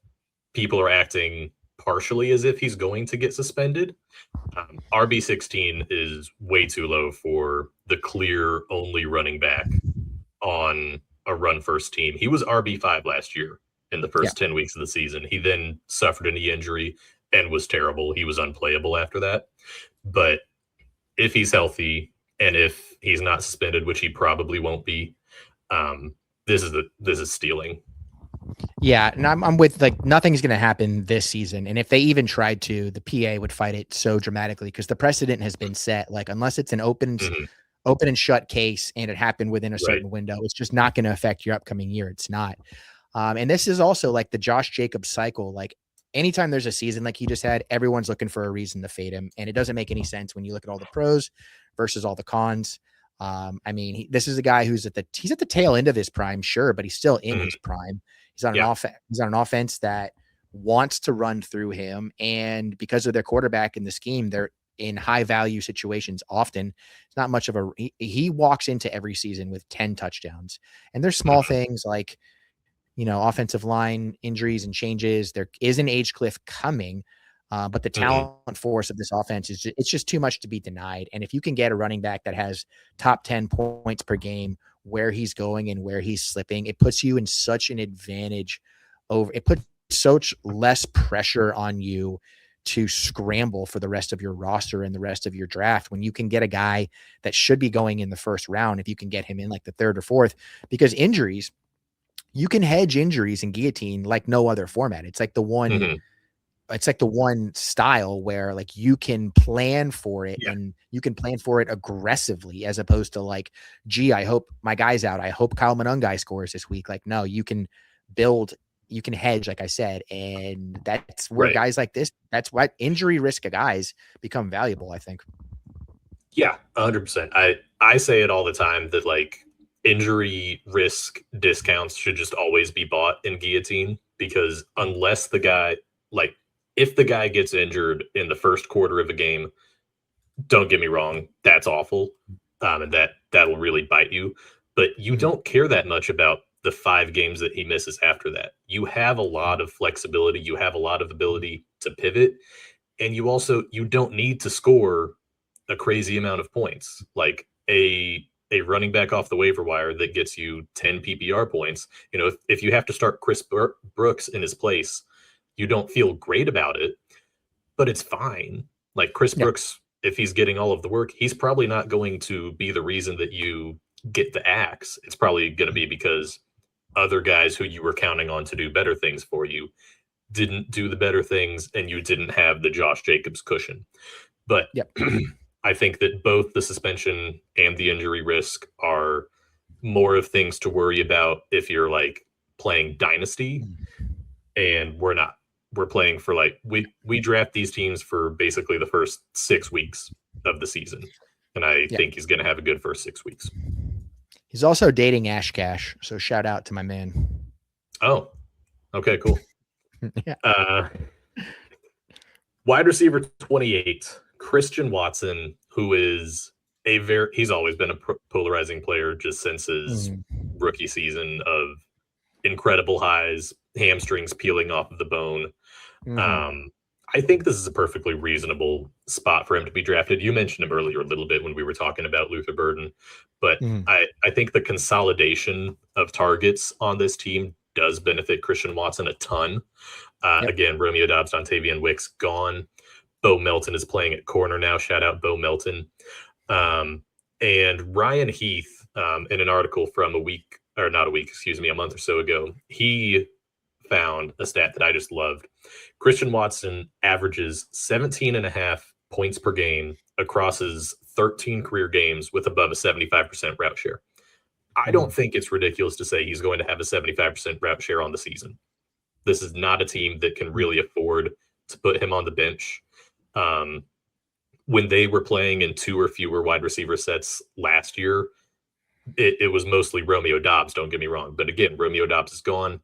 people are acting partially as if he's going to get suspended. RB16 is way too low for the clear only running back on a run-first team. He was RB5 last year in the first 10 weeks of the season. He then suffered a knee injury and was terrible. He was unplayable after that. But if he's healthy, and if he's not suspended, which he probably won't be, this is stealing. Yeah, and I'm with like nothing's going to happen this season. And if they even tried to, the PA would fight it so dramatically because the precedent has been set. Like unless it's an Mhm. open and shut case and it happened within a Right. certain window, it's just not going to affect your upcoming year. It's not. And this is also like the Josh Jacobs cycle. Like anytime there's a season like he just had, everyone's looking for a reason to fade him, and it doesn't make any sense when you look at all the pros versus all the cons. I mean, this is a guy who's he's at the tail end of his prime, sure, but he's still in Mhm. his prime. He's on an Yeah. offense. He's on an offense that wants to run through him, and because of their quarterback in the scheme, they're in high value situations. Often, it's not much of a. He walks into every season with 10 touchdowns, and there's small Mhm. things like offensive line injuries and changes. There is an age cliff coming, but the Mhm. talent force of this offense it's just too much to be denied. And if you can get a running back that has top 10 points per game, where he's going and where he's slipping, it puts you in such an advantage over. It puts such less pressure on you to scramble for the rest of your roster and the rest of your draft when you can get a guy that should be going in the first round if you can get him in like the third or fourth, because injuries, you can hedge injuries in Guillotine like no other format. Mhm. It's like the one style where like you can plan for it, Yeah. and you can plan for it aggressively as opposed to like, gee, I hope my guy's out. I hope Kyle Monungai scores this week. Like, no, you can hedge, like I said, and that's where Right. guys like this, that's what injury risk of guys become valuable, I think. Yeah, 100%. I say it all the time that like injury risk discounts should just always be bought in Guillotine because unless the guy like if the guy gets injured in the first quarter of a game, don't get me wrong, that's awful, and that'll really bite you. But you Mhm. don't care that much about the 5 games that he misses after that. You have a lot of flexibility. You have a lot of ability to pivot, and you don't need to score a crazy amount of points. Like a running back off the waiver wire that gets you 10 PPR points. If you have to start Chris Brooks in his place, you don't feel great about it, but it's fine. Like Chris Yeah. Brooks, if he's getting all of the work, he's probably not going to be the reason that you get the axe. It's probably going to be because other guys who you were counting on to do better things for you didn't do the better things, and you didn't have the Josh Jacobs cushion. But Yep. I think that both the suspension and the injury risk are more of things to worry about if you're like playing dynasty, and we're not. We're playing for like we draft these teams for basically the first 6 weeks of the season, and I Yeah. think he's going to have a good first 6 weeks. He's also dating Ash Cash, so shout out to my man. Oh, okay, cool. Yeah. Uh, Wide receiver 28, Christian Watson, who is he's always been a polarizing player just since his Mhm. rookie season of incredible highs, hamstrings peeling off of the bone. Mhm. Um, I think this is a perfectly reasonable spot for him to be drafted. You mentioned him earlier a little bit when we were talking about Luther Burden, but Mhm. I think the consolidation of targets on this team does benefit Christian Watson a ton. Yep. Again, Romeo Dobbs, Dontavian Wicks gone. Bo Melton is playing at corner now. Shout out Bo Melton. Um, and Ryan Heath, in an article from a month or so ago, he found a stat that I just loved. Christian Watson averages 17 and a half points per game across his 13 career games with above a 75% route share. I don't Mhm. think it's ridiculous to say he's going to have a 75% route share on the season. This is not a team that can Mhm. really afford to put him on the bench. Um, when they were playing in 2 or fewer wide receiver sets last year, it was mostly Romeo Dobbs, don't get me wrong. But again, Romeo Dobbs is gone.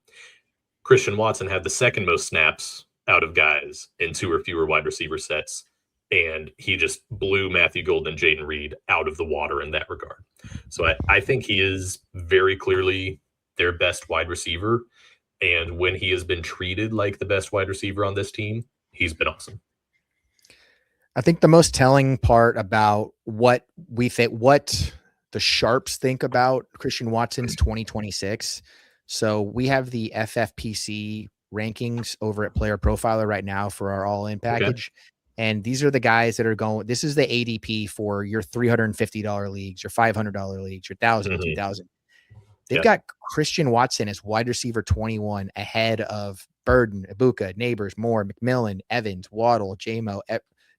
Christian Watson had the second most snaps out of guys in 2 or fewer wide receiver sets, and he just blew Matthew Golden and Jaden Reed out of the water in that regard. So I think he is very clearly their best wide receiver. And when he has been treated like the best wide receiver on this team, he's been awesome. I think the most telling part about what the sharps think about Christian Watson's 2026. So we have the FFPC rankings over at Player Profiler right now for our all-in Okay. package. And these are the guys that are going. This is the ADP for your $350 leagues, your $500 leagues, your 1,000, Mhm. 2,000. They've got Christian Watson as wide receiver 21 ahead of Burden, Ibuka, Neighbors, Moore, McMillan, Evans, Waddle, JMO,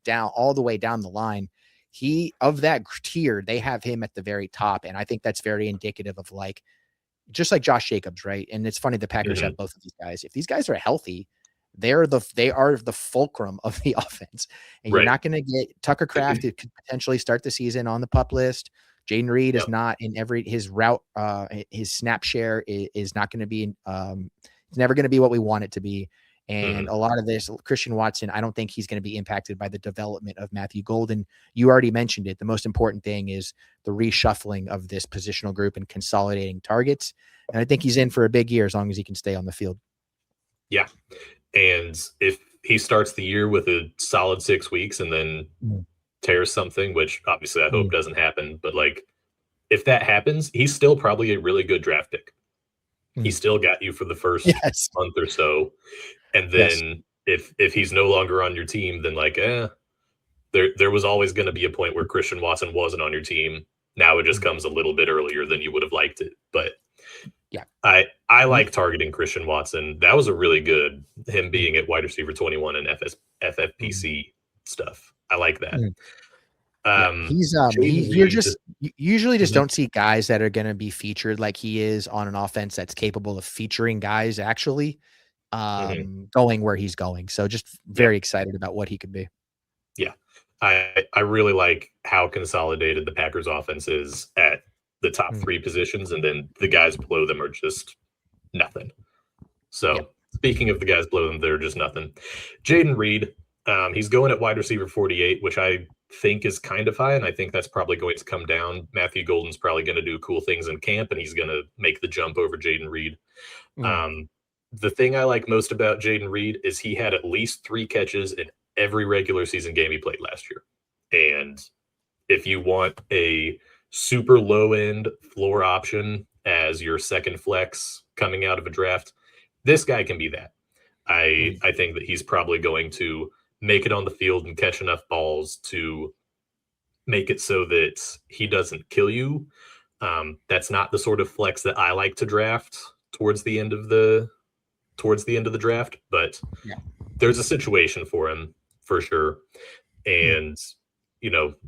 down all the way down the line. Of that tier, they have him at the very top. And I think that's very indicative of like, just like Josh Jacobs, right? And it's funny the Packers have both of these guys. If these guys are healthy, they are the fulcrum of the offense. And you're not going to get Tucker Kraft to potentially start the season on the PUP list. Jaden Reed is not in his route. His snap share is not going to be, it's never going to be what we want it to be. And a lot of this, Christian Watson, I don't think he's going to be impacted by the development of Matthew Golden. You already mentioned it. The most important thing is the reshuffling of this positional group and consolidating targets. And I think he's in for a big year as long as he can stay on the field. Yeah. And if he starts the year with a solid 6 weeks and then tears something, which obviously I hope doesn't happen, but like if that happens, he's still probably a really good draft pick. He still got you for the first month or so. And then if he's no longer on your team, then like, there was always going to be a point where Christian Watson wasn't on your team. Now it just comes a little bit earlier than you would have liked it. But I like targeting Christian Watson. That was a really good, him being at wide receiver 21 and FFPC stuff. I like that. You usually just don't see guys that are going to be featured like he is on an offense that's capable of featuring guys actually going where he's going. So just very excited about what he could be. Yeah. I really like how consolidated the Packers offense is at the top 3 positions, and then the guys below them are just nothing. So speaking of the guys below them, they're just nothing. Jaden Reed, he's going at wide receiver 48, which I think is kind of high, and I think that's probably going to come down. Matthew Golden's probably going to do cool things in camp, and he's going to make the jump over Jaden Reed. The thing I like most about Jaden Reed is he had at least 3 catches in every regular season game he played last year. And if you want a super low end floor option as your second flex coming out of a draft, this guy can be that. I think that he's probably going to make it on the field and catch enough balls to make it so that he doesn't kill you. That's not the sort of flex that I like to draft towards the end of the draft, but there's a situation for him for sure. And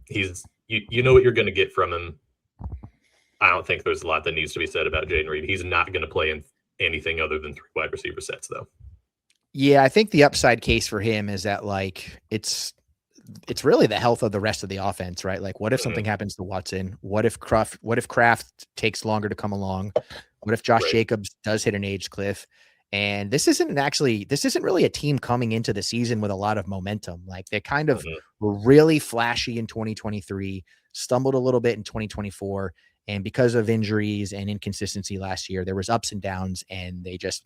he's you know what you're going to get from him. I don't think there's a lot that needs to be said about Jaden Reed. He's not going to play in anything other than 3 wide receiver sets though. Yeah, I think the upside case for him is that like it's really the health of the rest of the offense, right? Like what if something happens to Watson? What if Kraft takes longer to come along? What if Josh Jacobs does hit an age cliff? And this isn't really a team coming into the season with a lot of momentum. Like they kind of were really flashy in 2023, stumbled a little bit in 2024. And because of injuries and inconsistency last year, there was ups and downs, and they just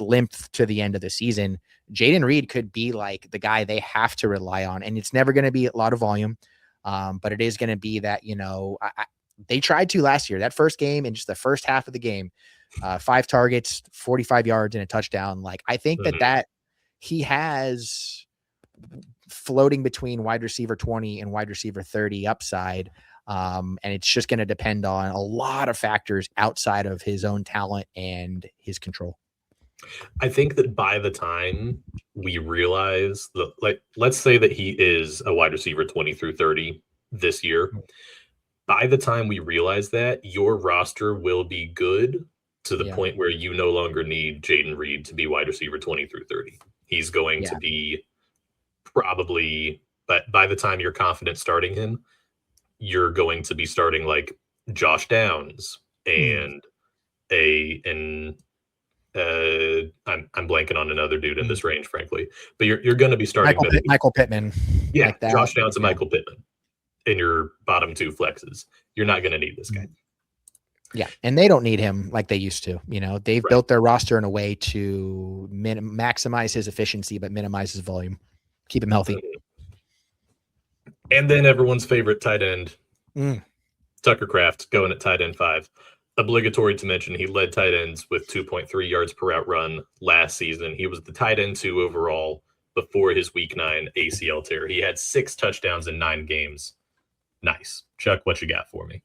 limped to the end of the season. Jaden Reed could be like the guy they have to rely on. And it's never going to be a lot of volume. But it is going to be that, they tried to last year, that first game and just the first half of the game, 5 targets, 45 yards and a touchdown. Like, I think that he has floating between wide receiver 20 and wide receiver 30 upside. And it's just going to depend on a lot of factors outside of his own talent and his control. I think that by the time we realize that, let's say that he is a wide receiver 20 through 30 this year, by the time we realize that, your roster will be good to the point where you no longer need Jaden Reed to be wide receiver 20 through 30. He's going to be probably, but by the time you're confident starting him, you're going to be starting like Josh Downs and I'm blanking on another dude in this range, frankly. But you're going to be starting Michael Pittman. Yeah, like Josh Downs and Michael Pittman in your bottom 2 flexes. You're not going to need this guy. Yeah, and they don't need him like they used to. They've built their roster in a way to maximize his efficiency but minimize his volume. Keep him healthy. And then everyone's favorite tight end, Tucker Kraft, going at tight end 5. Obligatory to mention, he led tight ends with 2.3 yards per route run last season. He was the tight end 2 overall before his week 9 ACL tear. He had 6 touchdowns in 9 games. Nice. Chuck, what you got for me?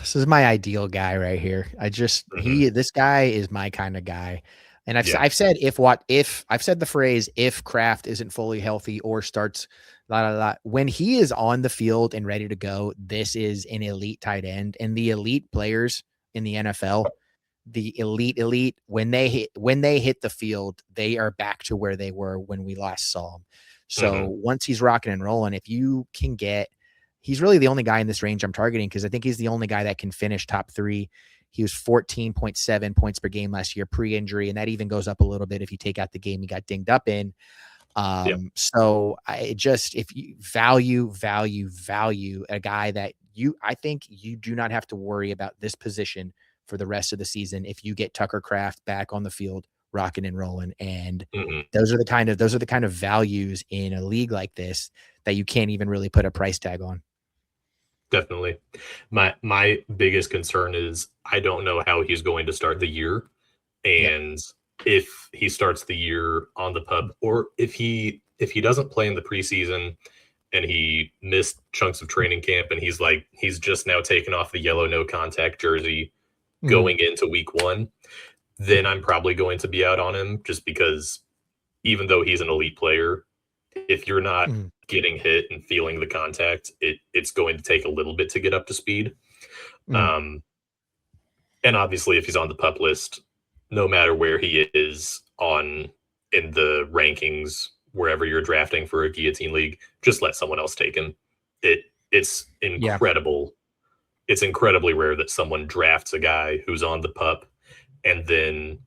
This is my ideal guy right here. This guy is my kind of guy. And I've said I've said the phrase, if Kraft isn't fully healthy or starts when he is on the field and ready to go, this is an elite tight end. And the elite players in the NFL, the elite, when they hit the field, they are back to where they were when we last saw them. So once he's rocking and rolling, if you can he's really the only guy in this range I'm targeting, because I think he's the only guy that can finish top 3. He was 14.7 points per game last year pre-injury, and that even goes up a little bit if you take out the game he got dinged up in. So if you value a guy that I think you do not have to worry about this position for the rest of the season if you get Tucker Kraft back on the field rocking and rolling. And those are the kind of values in a league like this that you can't even really put a price tag on. Definitely. My biggest concern is I don't know how he's going to start the year. And if he starts the year on the pup, or if he doesn't play in the preseason and he missed chunks of training camp and he's just now taken off the yellow no contact jersey going into week 1, then I'm probably going to be out on him, just because even though he's an elite player, if you're not getting hit and feeling the contact, it's going to take a little bit to get up to speed. And obviously if he's on the pup list, no matter where he is in the rankings, wherever you're drafting for a Guillotine league, just let someone else take him. It's incredible. It's incredibly rare that someone drafts a guy who's on the pup and then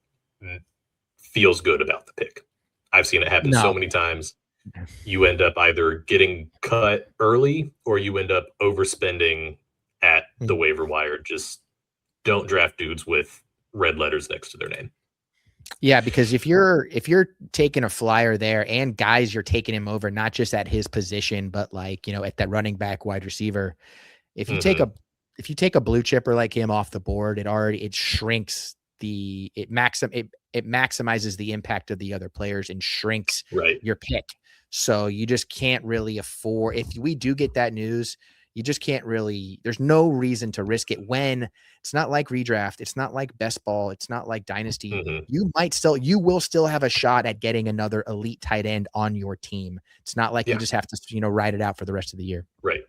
feels good about the pick. I've seen it happen so many times. You end up either getting cut early or you end up overspending at the waiver wire. Just don't draft dudes with red letters next to their name. Yeah, because if you're taking a flyer there, and guys, you're taking him over not just at his position, but at that running back, wide receiver. If you take a blue chipper like him off the board, it shrinks it maximizes the impact of the other players and shrinks your pick. So you just can't really afford, if we do get that news, you just can't really, there's no reason to risk it when it's not like redraft. It's not like best ball. It's not like dynasty. You will still have a shot at getting another elite tight end on your team. It's not like you just have to, ride it out for the rest of the year. Right.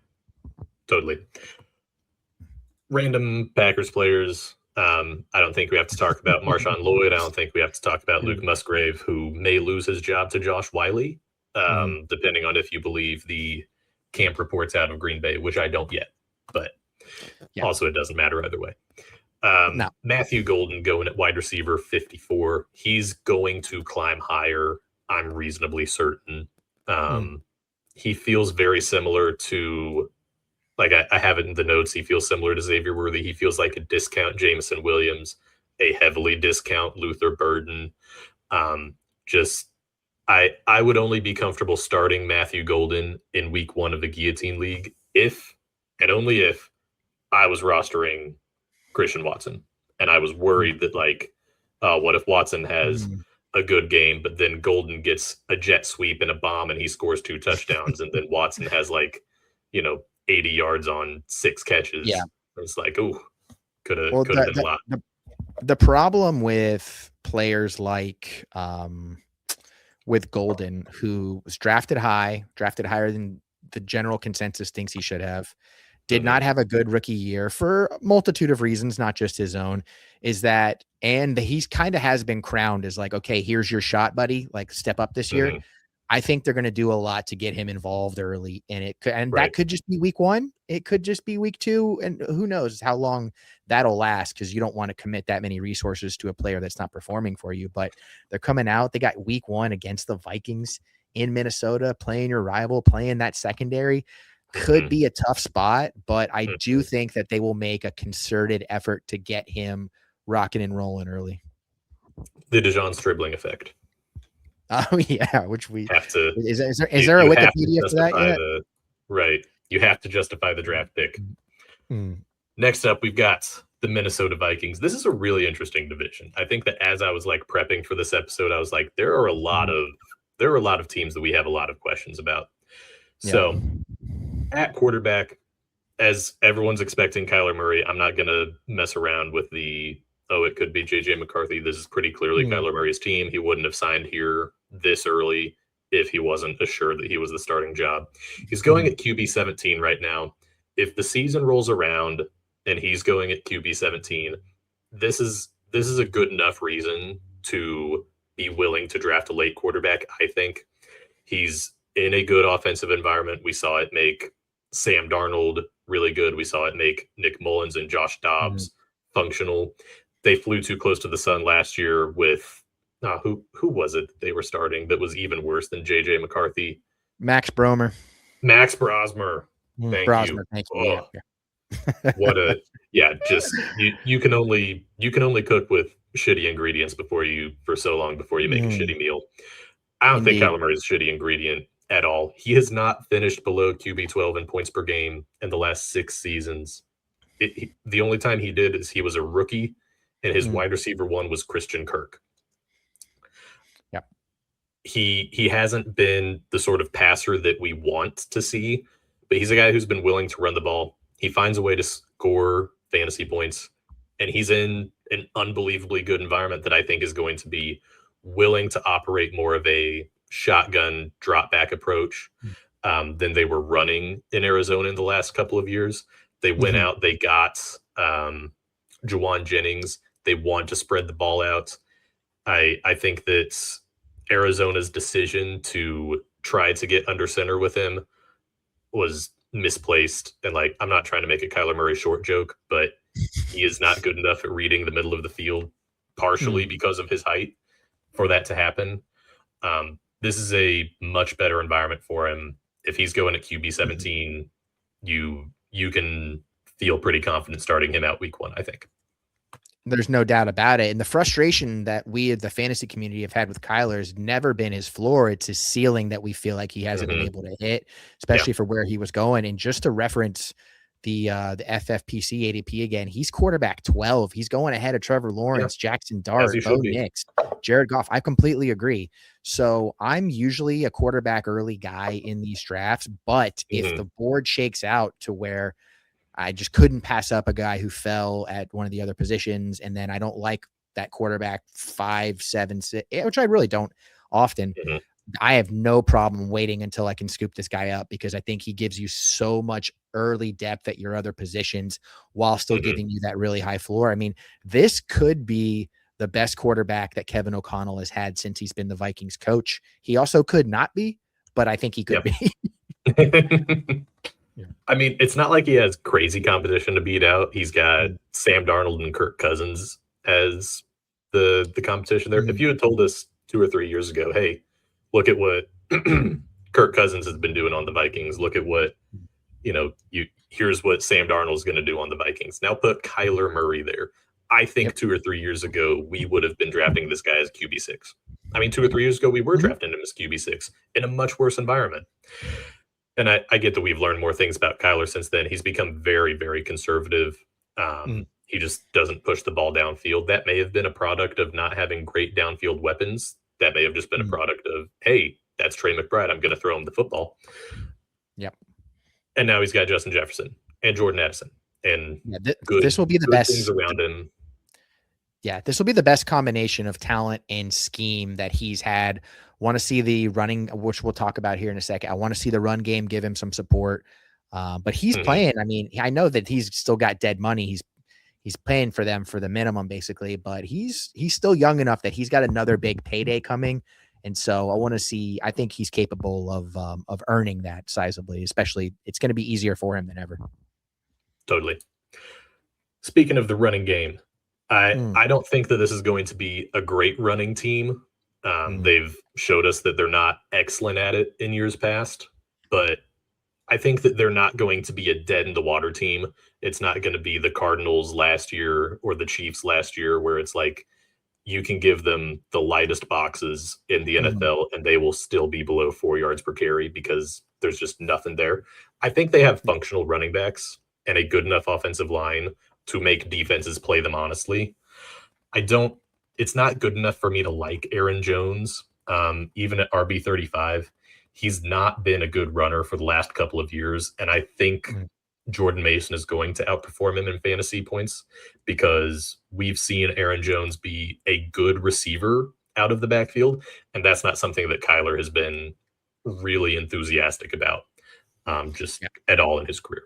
Totally. Random Packers players. I don't think we have to talk about Marshawn Lloyd. I don't think we have to talk about Luke Musgrave, who may lose his job to Josh Wiley, depending on if you believe the camp reports out of Green Bay, which I don't yet, but also it doesn't matter either way. Matthew Golden going at wide receiver 54. He's going to climb higher, I'm reasonably certain. He feels very similar to, I have it in the notes, he feels similar to Xavier Worthy. He feels like a discount Jameson Williams, a heavily discount Luther Burden. I would only be comfortable starting Matthew Golden in week 1 of the Guillotine League if, and only if, I was rostering Christian Watson. And I was worried that, what if Watson has a good game, but then Golden gets a jet sweep and a bomb and he scores 2 touchdowns, and then Watson has 80 yards on 6 catches. Yeah. It's could have been a lot. The problem with players with Golden, who was drafted higher than the general consensus thinks he should have, did not have a good rookie year for a multitude of reasons, not just his own, is that, and he's kind of has been crowned as okay, here's your shot, buddy, step up this year. I think they're going to do a lot to get him involved early, and that could just be week 1. It could just be week 2, and who knows how long that'll last, because you don't want to commit that many resources to a player that's not performing for you. But they're coming out. They got week 1 against the Vikings in Minnesota, playing your rival, playing that secondary. Could be a tough spot, but I do think that they will make a concerted effort to get him rocking and rolling early. The DeJohn Stribling effect. Oh yeah, which we have to. Is there a Wikipedia for that yet? Right, you have to justify the draft pick. Next up, we've got the Minnesota Vikings. This is a really interesting division. I think that as I was prepping for this episode, I was there are a lot of teams that we have a lot of questions about. So at quarterback, as everyone's expecting Kyler Murray, I'm not going to mess around with it could be J.J. McCarthy. This is pretty clearly Kyler Murray's team. He wouldn't have signed here this early if he wasn't assured that he was the starting job. He's going at QB 17 right now. If the season rolls around and he's going at QB 17, this is a good enough reason to be willing to draft a late quarterback, I think. He's in a good offensive environment. We saw it make Sam Darnold really good. We saw it make Nick Mullins and Josh Dobbs functional. They flew too close to the sun last year with who was it they were starting that was even worse than J.J. McCarthy? Max Brosmer. Max Brosmer. Thank you. Thank you. Oh, what a just you can only cook with shitty ingredients for so long before you make a shitty meal. I don't think Kyler Murray is a shitty ingredient at all. He has not finished below QB 12 in points per game in the last 6 seasons. The only time he did is he was a rookie, and his wide receiver one was Christian Kirk. Yep. He hasn't been the sort of passer that we want to see, but he's a guy who's been willing to run the ball. He finds a way to score fantasy points, and he's in an unbelievably good environment that I think is going to be willing to operate more of a shotgun drop back approach than they were running in Arizona in the last couple of years. They went out, they got Juwan Jennings. They want to spread the ball out. I think that Arizona's decision to try to get under center with him was misplaced. And I'm not trying to make a Kyler Murray short joke, but he is not good enough at reading the middle of the field, partially because of his height, for that to happen. This is a much better environment for him. If he's going at QB 17, you can feel pretty confident starting him out week 1, I think. There's no doubt about it. And the frustration that we at the fantasy community have had with Kyler has never been his floor. It's his ceiling that we feel like he hasn't been able to hit, especially for where he was going. And just to reference the FFPC ADP again, he's quarterback 12. He's going ahead of Trevor Lawrence, Jackson Dart, Bo Nix, Jared Goff. I completely agree. So I'm usually a quarterback early guy in these drafts, but if the board shakes out to where I just couldn't pass up a guy who fell at one of the other positions, and then I don't like that quarterback 5, 7, 6, which I really don't often. I have no problem waiting until I can scoop this guy up, because I think he gives you so much early depth at your other positions while still giving you that really high floor. I mean, this could be the best quarterback that Kevin O'Connell has had since he's been the Vikings coach. He also could not be, but I think he could be. I mean, it's not like he has crazy competition to beat out. He's got Sam Darnold and Kirk Cousins as the competition there. If you had told us 2 or 3 years ago, hey, look at what Kirk Cousins has been doing on the Vikings. Look at what, here's what Sam Darnold is going to do on the Vikings. Now put Kyler Murray there. I think 2 or 3 years ago, we would have been drafting this guy as QB6. I mean, 2 or 3 years ago, we were drafting him as QB6 in a much worse environment. And I get that we've learned more things about Kyler since then. He's become very, very conservative. He just doesn't push the ball downfield. That may have been a product of not having great downfield weapons. That may have just been a product of, hey, that's Trey McBride. I'm going to throw him the football. Yep. And now he's got Justin Jefferson and Jordan Addison. And this will be the best things around him. Yeah, this will be the best combination of talent and scheme that he's had. Want to see the running, which we'll talk about here in a second. I want to see the run game give him some support. But he's playing. I mean, I know that he's still got dead money. He's paying for them for the minimum, basically. But he's still young enough that he's got another big payday coming. And so I want to see. I think he's capable of earning that sizably. Especially, it's going to be easier for him than ever. Totally. Speaking of the running game, I don't think that this is going to be a great running team. They've showed us that they're not excellent at it in years past, but I think that they're not going to be a dead in the water team. It's not going to be the Cardinals last year or the Chiefs last year, where it's like you can give them the lightest boxes in the NFL and they will still be below 4 yards per carry because there's just nothing there. I think they have functional running backs and a good enough offensive line to make defenses play them honestly. It's not good enough for me to like Aaron Jones, even at RB35. He's not been a good runner for the last couple of years. And I think Jordan Mason is going to outperform him in fantasy points because we've seen Aaron Jones be a good receiver out of the backfield, and that's not something that Kyler has been really enthusiastic about just at all in his career.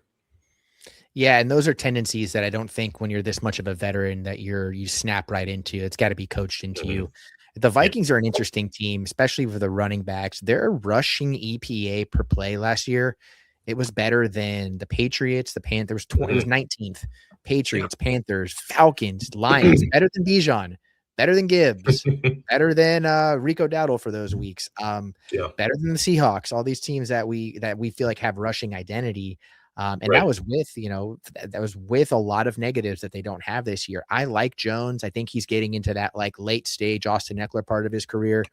Yeah, and those are tendencies that I don't think when you're this much of a veteran that you snap right into. It's got to be coached into you. The Vikings are an interesting team, especially for the running backs. Their rushing EPA per play last year, it was better than the Patriots, the Panthers. It was 19th. Patriots, Panthers, Falcons, Lions, better than Bijan, better than Gibbs, better than Rico Dowdle for those weeks. Better than the Seahawks. All these teams that we feel like have rushing identity. And that was with, that was with a lot of negatives that they don't have this year. I like Jones. I think he's getting into that like late stage Austin Eckler part of his career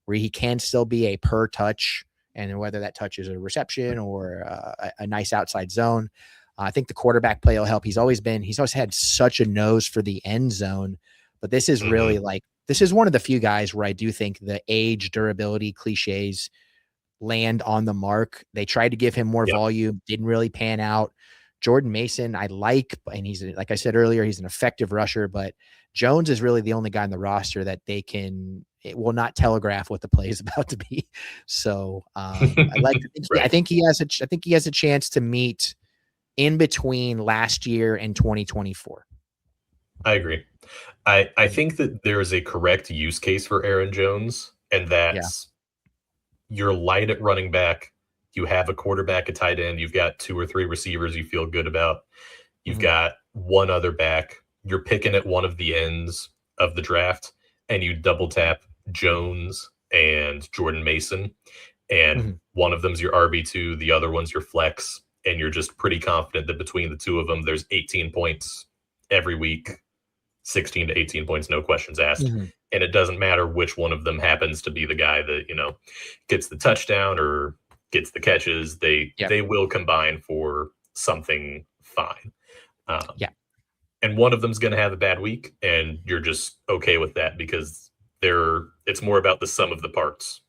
where he can still be a per touch, and whether that touch is a reception or a nice outside zone. I think the quarterback play will help. He's always had such a nose for the end zone, but this is really this is one of the few guys where I do think the age, durability cliches land on the mark. They tried to give him more volume, didn't really pan out. Jordan Mason, I like, and he's, like I said earlier, he's an effective rusher, but Jones is really the only guy on the roster that it will not telegraph what the play is about to be. So I think he has a chance to meet in between last year and 2024. I agree. I think that there is a correct use case for Aaron Jones, and that's you're light at running back. You have a quarterback, a tight end. You've got 2 or 3 receivers you feel good about. You've got one other back. You're picking at one of the ends of the draft, and you double tap Jones and Jordan Mason. And one of them's your RB2, the other one's your flex. And you're just pretty confident that between the two of them, there's 18 points every week, 16 to 18 points, no questions asked. And it doesn't matter which one of them happens to be the guy that, gets the touchdown or gets the catches. They will combine for something fine. And one of them's going to have a bad week, and you're just okay with that because it's more about the sum of the parts.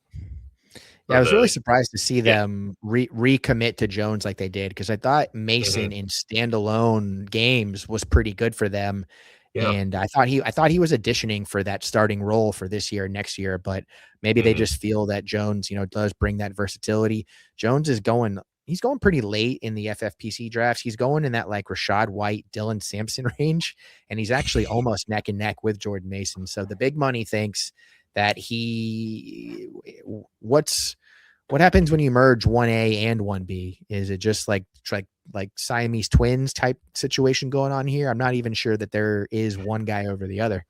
Yeah, I was really surprised to see them recommit to Jones like they did, because I thought Mason in standalone games was pretty good for them. Yeah. And I thought he was auditioning for that starting role for this year, next year, but maybe they just feel that Jones, does bring that versatility. Jones he's going pretty late in the FFPC drafts. He's going in that like Rashad White, Dylan Sampson range, and he's actually almost neck and neck with Jordan Mason. So the big money thinks that what happens when you merge 1A and 1B? Is it just like Siamese twins type situation going on here? I'm not even sure that there is one guy over the other.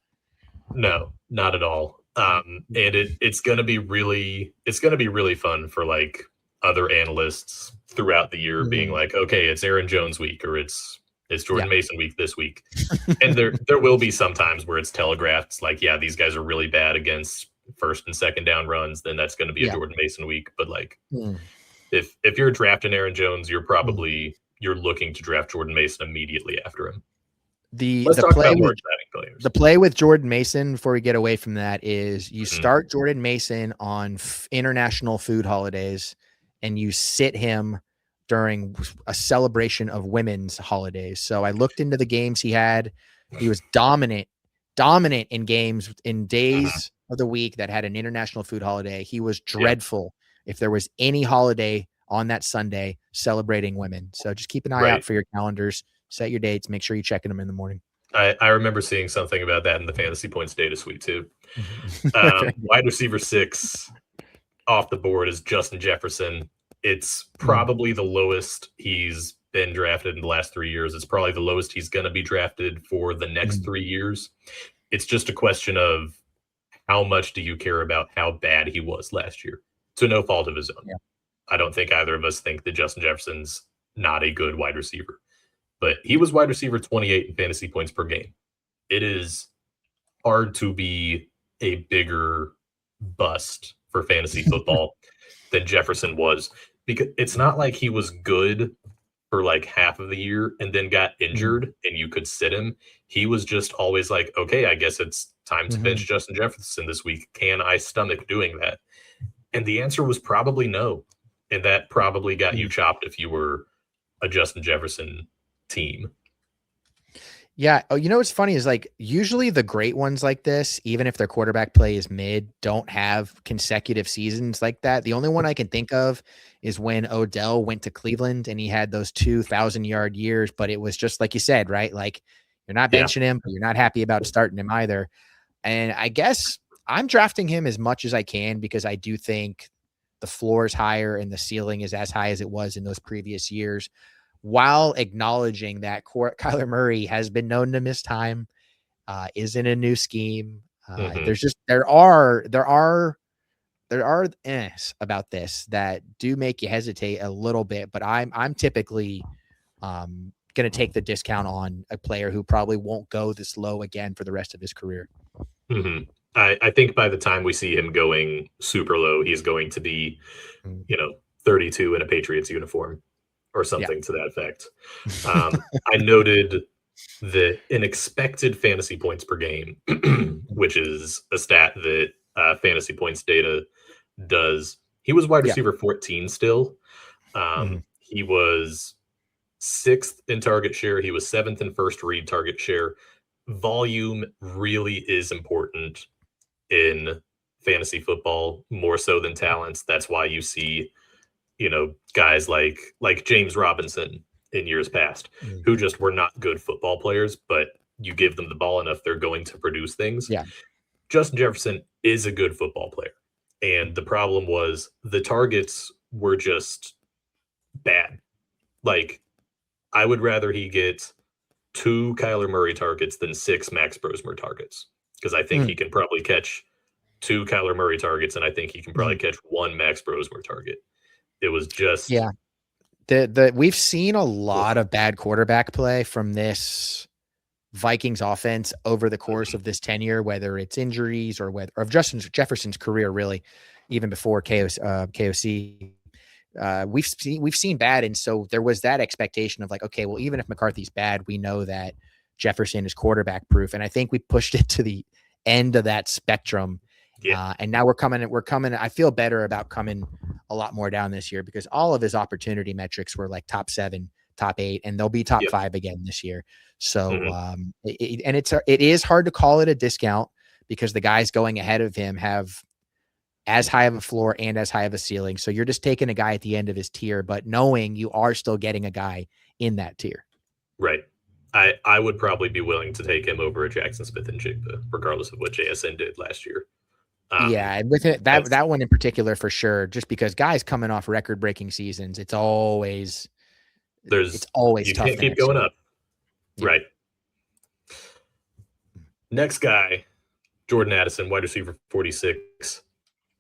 No, not at all. And it's going to be really fun for like other analysts throughout the year being like, okay, it's Aaron Jones week, or it's Jordan Mason week this week. And there will be some times where it's telegraphed like, these guys are really bad against first and second down runs, then that's going to be a Jordan Mason week. But like if you're drafting Aaron Jones, you're probably you're looking to draft Jordan Mason immediately after him. Let's talk about more exciting players. The play with Jordan Mason, before we get away from that, is you start Jordan Mason on international food holidays, and you sit him during a celebration of women's holidays. So I looked into the games he had. He was dominant in games in days of the week that had an international food holiday. He was dreadful if there was any holiday on that Sunday celebrating women. So just keep an eye out for your calendars, set your dates, make sure you're checking them in the morning. I remember seeing something about that in the fantasy points data suite too. Wide receiver 6 off the board is Justin Jefferson. It's probably the lowest he's been drafted in the last 3 years. It's probably the lowest he's going to be drafted for the next 3 years. It's just a question of how much do you care about how bad he was last year, to no fault of his own. Yeah. I don't think either of us think that Justin Jefferson's not a good wide receiver, but he was wide receiver 28 in fantasy points per game. It is hard to be a bigger bust for fantasy football than Jefferson was, because it's not like he was good for like half of the year and then got injured and you could sit him. He was just always like, okay, I guess it's time to bench Justin Jefferson this week. Can I stomach doing that? And the answer was probably no. And that probably got you chopped if you were a Justin Jefferson team. Yeah. Oh, what's funny is like usually the great ones like this, even if their quarterback play is mid, don't have consecutive seasons like that. The only one I can think of is when Odell went to Cleveland and he had those 2,000-yard years, but it was just like you said, right? Like you're not Yeah. benching him, but you're not happy about starting him either. And I guess I'm drafting him as much as I can because I do think the floor is higher and the ceiling is as high as it was in those previous years, while acknowledging that Kyler Murray has been known to miss time, is in a new scheme. There are ehs about this that do make you hesitate a little bit, but I'm typically going to take the discount on a player who probably won't go this low again for the rest of his career. Mm-hmm. I think by the time we see him going super low, he's going to be, 32 in a Patriots uniform or something to that effect. I noted that in expected fantasy points per game, which is a stat that fantasy points data does, he was wide receiver 14 still. He was 6th in target share. He was 7th in first read target share. Volume really is important in fantasy football more so than talents. That's why you see, guys like James Robinson in years past who just were not good football players, but you give them the ball enough, they're going to produce things. Yeah. Justin Jefferson is a good football player. And the problem was the targets were just bad. Like, I would rather he get 2 Kyler Murray targets than 6 Max Brosmer targets, because I think he can probably catch 2 Kyler Murray targets, and I think he can probably catch 1 Max Brosmer target. It was just we've seen a lot of bad quarterback play from this Vikings offense over the course of this tenure, whether it's injuries or of Justin Jefferson's career, really, even before KOC. We've seen bad, and so there was that expectation of like, okay, well, even if McCarthy's bad, we know that Jefferson is quarterback proof, and I think we pushed it to the end of that spectrum. And now we're coming. I feel better about coming a lot more down this year because all of his opportunity metrics were like top 7, top 8, and they'll be top 5 again this year. So, it is hard to call it a discount because the guys going ahead of him have as high of a floor and as high of a ceiling. So you're just taking a guy at the end of his tier, but knowing you are still getting a guy in that tier. Right. I would probably be willing to take him over a Jackson Smith and Jigba, regardless of what JSN did last year. And with it, that one in particular, for sure, just because guys coming off record-breaking seasons, it's always tough. You can't keep going up. Yeah. Right. Next guy, Jordan Addison, wide receiver 46.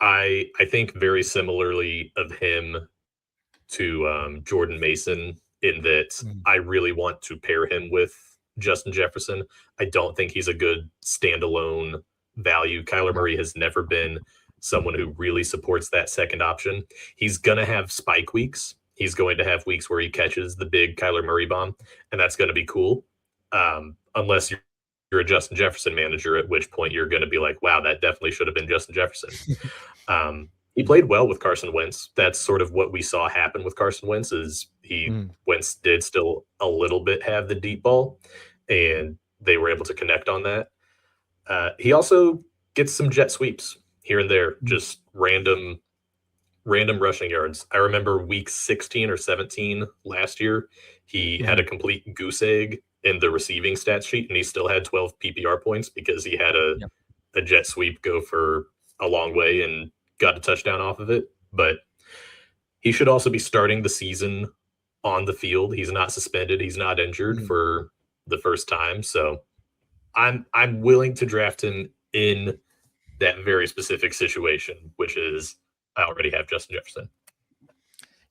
I think very similarly of him to Jordan Mason in that I really want to pair him with Justin Jefferson. I don't think he's a good standalone value. Kyler Murray has never been someone who really supports that second option. He's going to have spike weeks. He's going to have weeks where he catches the big Kyler Murray bomb, and that's going to be cool. Unless you're a Justin Jefferson manager, at which point you're going to be like, wow, that definitely should have been Justin Jefferson. He played well with Carson Wentz. That's sort of what we saw happen with Carson Wentz is Wentz did still a little bit have the deep ball, and they were able to connect on that. He also gets some jet sweeps here and there, just random rushing yards. I remember week 16 or 17 last year, he had a complete goose egg in the receiving stat sheet, and he still had 12 PPR points because he had a jet sweep go for a long way and got a touchdown off of it. But he should also be starting the season on the field. He's not suspended. He's not injured for the first time. So I'm willing to draft him in that very specific situation, which is I already have Justin Jefferson.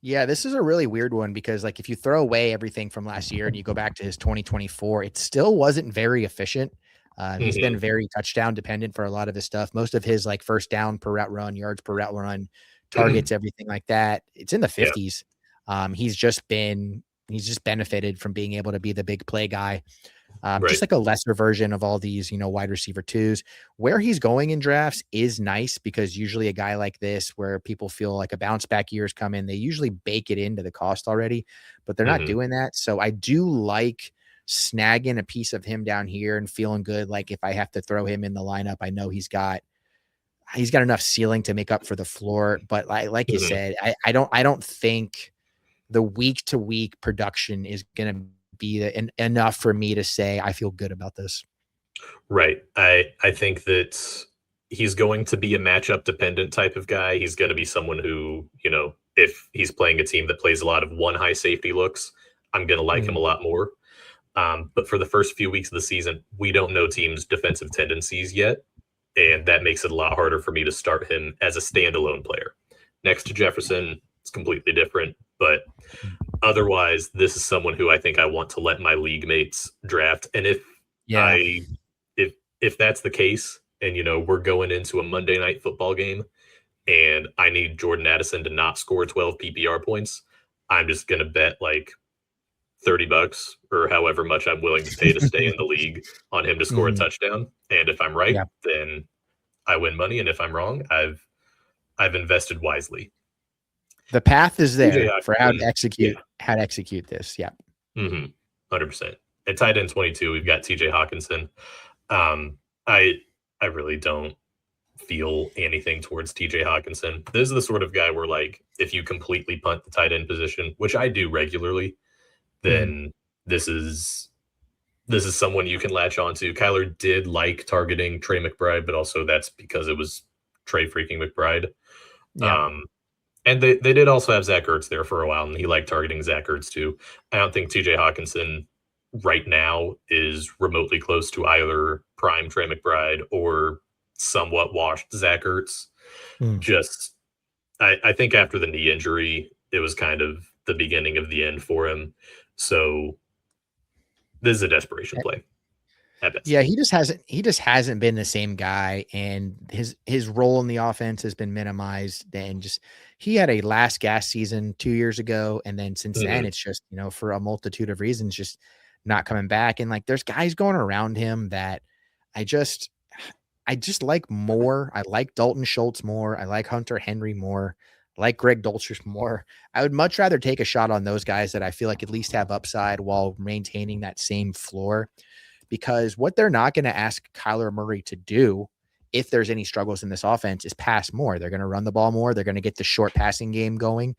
Yeah, this is a really weird one because like if you throw away everything from last year and you go back to his 2024, it still wasn't very efficient. He's been very touchdown dependent for a lot of his stuff. Most of his like first down per route run, yards per route run, targets, everything like that, it's in the 50s. He's just benefited from being able to be the big play guy. Right. Just like a lesser version of all these, wide receiver twos. Where he's going in drafts is nice because usually a guy like this, where people feel like a bounce back year is coming, they usually bake it into the cost already, but they're not Mhm. doing that. So I do like snagging a piece of him down here and feeling good. Like if I have to throw him in the lineup, I know he's got enough ceiling to make up for the floor. But like you Mhm. said, I don't think the week to week production is going to be enough for me to say I feel good about this. Right. I think that he's going to be a matchup dependent type of guy. He's going to be someone who, if he's playing a team that plays a lot of one high safety looks, I'm going to like him a Mm, lot more. But for the first few weeks of the season, we don't know teams' defensive tendencies yet, and that makes it a lot harder for me to start him as a standalone player. Next to Jefferson, it's completely different, but mm. otherwise, this is someone who I think I want to let my league mates draft. And Yeah. I if that's the case, and we're going into a Monday night football game, and I need Jordan Addison to not score 12 PPR points, I'm just gonna bet like $30 or however much I'm willing to pay to stay in the league on him to score a Mhm. touchdown. And if I'm right, Yeah. then I win money. And if I'm wrong, I've invested wisely. The path is TJ there for Hawkinson, yeah. how to execute this. Yeah. 100%. At tight end 22, we've got TJ Hawkinson. Um, I I really don't feel anything towards TJ Hawkinson. This is the sort of guy where, like, if you completely punt the tight end position, which I do regularly, Mhm. then this is someone you can latch onto. Kyler did like targeting Trey McBride, but also that's because it was Trey freaking McBride. Yeah. Um, and they did also have Zach Ertz there for a while, and he liked targeting Zach Ertz too. I don't think TJ Hawkinson right now is remotely close to either prime Trey McBride or somewhat washed Zach Ertz. Mm. Just, I think after the knee injury, it was kind of the beginning of the end for him. So this is a desperation play at best. Yeah, he just hasn't been the same guy, and his role in the offense has been minimized. And just he had a last gas season 2 years ago, and then since then Mhm. it's just for a multitude of reasons just not coming back. And like there's guys going around him that I just I just like more. I like Dalton Schultz more. I like Hunter Henry more. I like Greg Dulcich more. I would much rather take a shot on those guys that I feel like at least have upside while maintaining that same floor, because what they're not going to ask Kyler Murray to do if there's any struggles in this offense is pass more. They're going to run the ball more. They're going to get the short passing game going,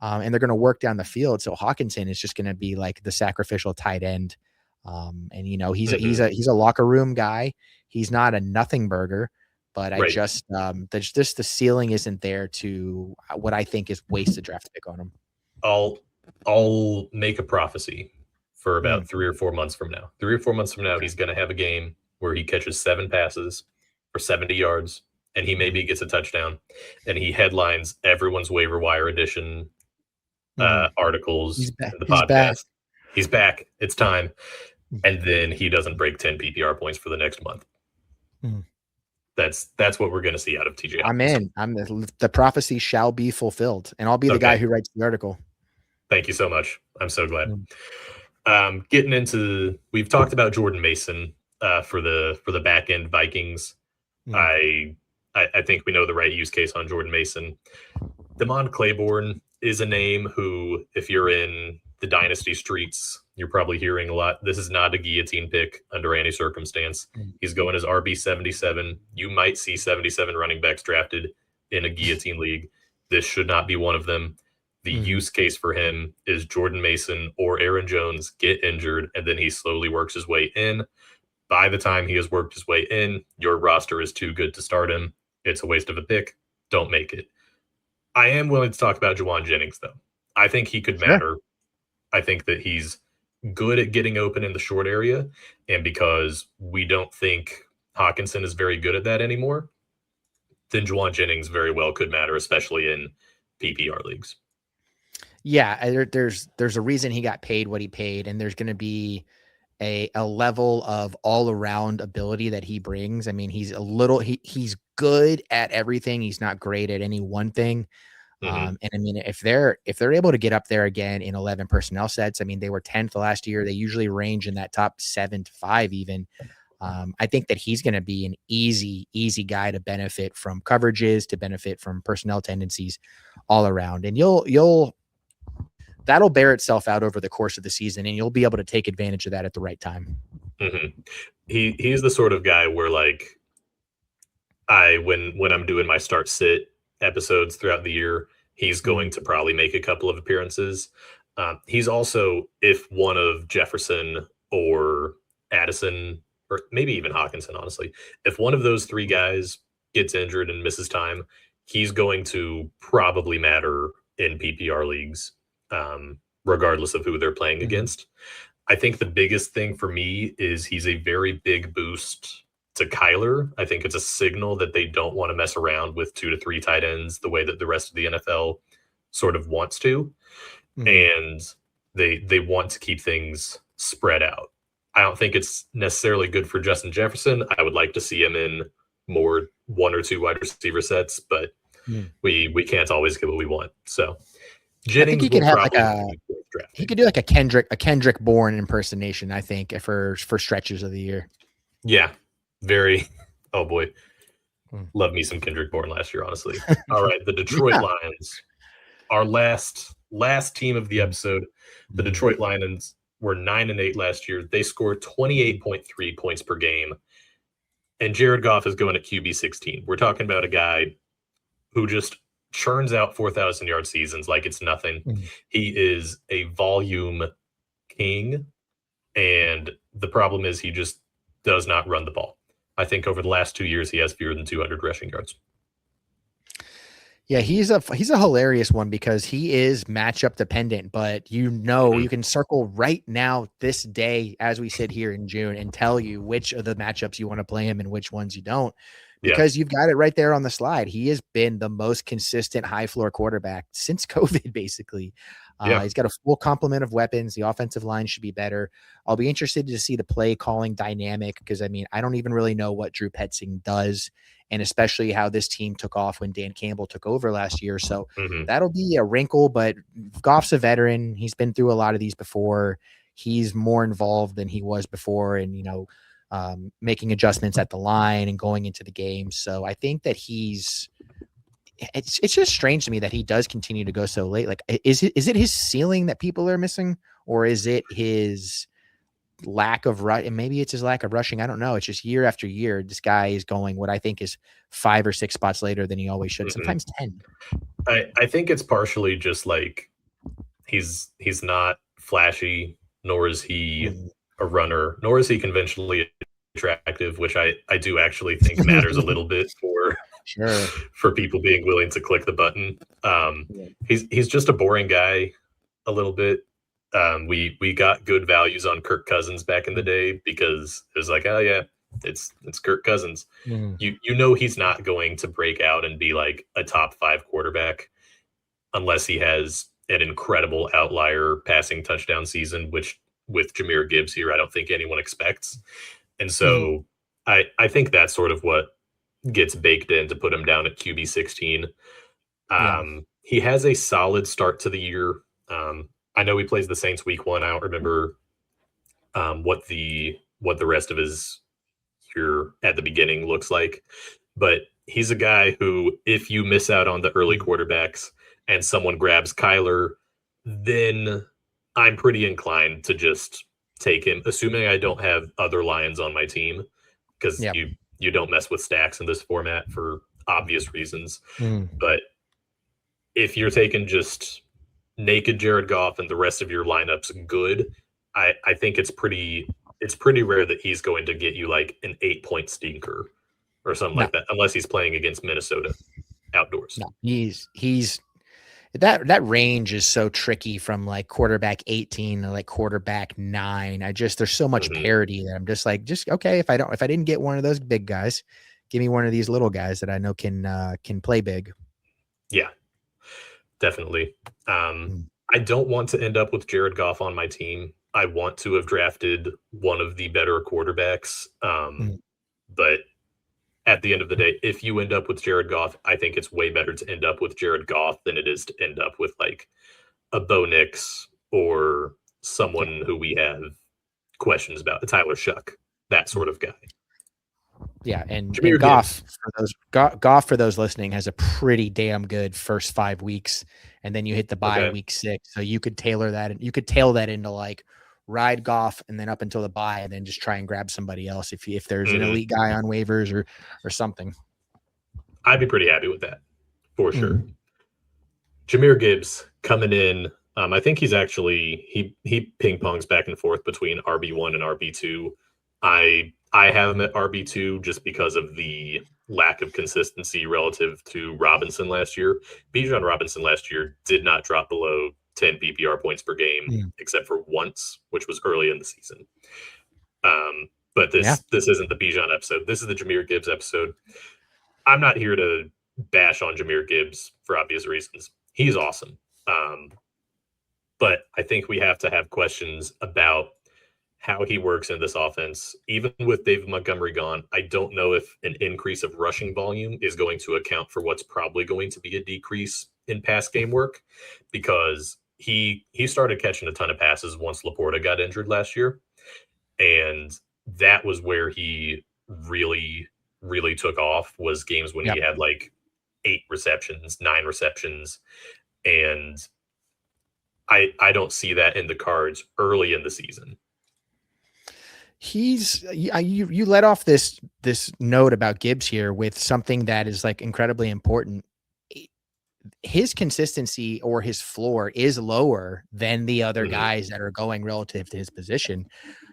and they're going to work down the field. So Hawkinson is just going to be like the sacrificial tight end. And Mhm. he's a locker room guy. He's not a nothing burger, but I Right. just there's just the ceiling isn't there to what I think is wasted draft pick on him. I'll I'll make a prophecy for Mm, about 3 or 4 months from now. 3 or 4 months from now, okay. he's gonna have a game where he catches 7 passes for 70 yards, and he maybe Mm, gets a touchdown, and he headlines everyone's waiver wire edition, mhm. articles He's back. and the He's back. podcast. He's back. It's time. Mm, And then he doesn't break 10 PPR points for the next month. mm. That's what we're gonna see out of TJ I'm Hawkinson. in. The prophecy shall be fulfilled, and I'll be the guy Okay. who writes the article. Thank you so much. I'm so glad. Mm, Getting into, we've talked about Jordan Mason for the back end Vikings. mm, I, I think we know the right use case on Jordan Mason. Damon Claiborne is a name who, if you're in the dynasty streets, you're probably hearing a lot. This is not a guillotine pick under any circumstance. mm, He's going as RB 77. You might see 77 running backs drafted in a guillotine league. This should not be one of them. The mhm. use case for him is Jordan Mason or Aaron Jones get injured, and then he slowly works his way in. By the time he has worked his way in, your roster is too good to start him. It's a waste of a pick. Don't make it. I am willing to talk about Jawan Jennings, though. I think he could Sure. matter. I think that he's good at getting open in the short area. And because we don't think Hawkinson is very good at that anymore, then Jawan Jennings very well could matter, especially in PPR leagues. Yeah, there's a reason he got paid what he paid, and there's going to be a level of all around ability that he brings. I mean, he's good at everything. He's not great at any one thing. And I mean, if they're able to get up there again in 11 personnel sets, I mean, they were 10th last year. They usually range in that top 7 to 5 even. I think that he's going to be an easy guy to benefit from coverages, to benefit from personnel tendencies all around. And that'll bear itself out over the course of the season, and you'll be able to take advantage of that at the right time. He's the sort of guy where, like, when I'm doing my start sit episodes throughout the year, he's going to probably make a couple of appearances. He's also, if one of Jefferson or Addison, or maybe even Hawkinson, honestly, if one of those three guys gets injured and misses time, he's going to probably matter in PPR leagues, regardless of who they're playing against. I think the biggest thing for me is he's a very big boost to Kyler. I think it's a signal that they don't want to mess around with 2 to 3 tight ends the way that the rest of the NFL sort of wants to. And they want to keep things spread out. I don't think it's necessarily good for Justin Jefferson. I would like to see him in more 1 or 2 wide receiver sets, but we can't always get what we want. So Jennings, I think he could have he could do like a Kendrick Bourne impersonation, I think, for stretches of the year. Yeah. Very. Oh boy. Love me some Kendrick Bourne last year, honestly. All right. The Detroit Lions, our last team of the episode. The Detroit Lions were 9-8 last year. They scored 28.3 points per game. And Jared Goff is going at QB 16. We're talking about a guy who just churns out 4,000-yard seasons like it's nothing. He is a volume king, and the problem is he just does not run the ball. I think over the last 2 years, he has fewer than 200 rushing yards. Yeah, he's a hilarious one because he is matchup dependent, but you can circle right now this day as we sit here in June and tell you which of the matchups you want to play him and which ones you don't. Because you've got it right there on the slide. He has been the most consistent high floor quarterback since COVID, basically. He's got a full complement of weapons. The offensive line should be better. I'll be interested to see the play calling dynamic because, I mean, I don't even really know what Drew Petzing does, and especially how this team took off when Dan Campbell took over last year. So that'll be a wrinkle, but Goff's a veteran. He's been through a lot of these before. He's more involved than he was before, and, making adjustments at the line and going into the game. So I think that it's just strange to me that he does continue to go so late. Like, is it his ceiling that people are missing, or is it his lack of rush? And maybe it's his lack of rushing. I don't know. It's just year after year, this guy is going what I think is 5 or 6 spots later than he always should. Sometimes 10. I think it's partially just like he's not flashy, nor is he a runner, nor is he conventionally attractive, which I do actually think matters a little bit for people being willing to click the button. He's just a boring guy a little bit. We got good values on Kirk Cousins back in the day because it was like, oh yeah, it's Kirk Cousins. He's not going to break out and be like a top 5 quarterback unless he has an incredible outlier passing touchdown season, which with Jahmyr Gibbs here, I don't think anyone expects. And so I think that's sort of what gets baked in to put him down at QB 16. He has a solid start to the year. I know he plays the Saints week 1. I don't remember what the rest of his year at the beginning looks like, but he's a guy who, if you miss out on the early quarterbacks and someone grabs Kyler, then I'm pretty inclined to just take him, assuming I don't have other Lions on my team, because you don't mess with stacks in this format for obvious reasons. But if you're taking just naked Jared Goff and the rest of your lineup's good, I think it's pretty rare that he's going to get you like an 8-point stinker or something like that, unless he's playing against Minnesota outdoors. No, he's that range is so tricky from like quarterback 18 to like quarterback 9. There's so much parity that I'm just okay. If I didn't get one of those big guys, give me one of these little guys that I know can play big. Yeah, definitely. I don't want to end up with Jared Goff on my team. I want to have drafted one of the better quarterbacks. But at the end of the day, if you end up with Jared Goff, I think it's way better to end up with Jared Goff than it is to end up with like a Bo Nix or someone who we have questions about, a Tyler Shuck, that sort of guy. Yeah, and Jahmyr Goff Gibbs. Goff for those listening has a pretty damn good first 5 weeks, and then you hit the bye week 6. So you could tailor that, and you could tail that into like ride Goff and then up until the bye, and then just try and grab somebody else if there's an elite guy on waivers or something. I'd be pretty happy with that for sure. Jahmyr Gibbs coming in. I think he's actually he ping pongs back and forth between RB1 and RB2. I have him at RB2 just because of the lack of consistency relative to Robinson last year. Bijan Robinson last year did not drop below 10 PPR points per game, except for once, which was early in the season. But this isn't the Bijan episode. This is the Jahmyr Gibbs episode. I'm not here to bash on Jahmyr Gibbs for obvious reasons. He's awesome. But I think we have to have questions about how he works in this offense. Even with David Montgomery gone, I don't know if an increase of rushing volume is going to account for what's probably going to be a decrease in pass game work, because he started catching a ton of passes once Laporta got injured last year. And that was where he really, really took off, was games when he had like 8 receptions, 9 receptions. And I don't see that in the cards early in the season. You let off this note about Gibbs here with something that is like incredibly important. His consistency or his floor is lower than the other guys that are going relative to his position.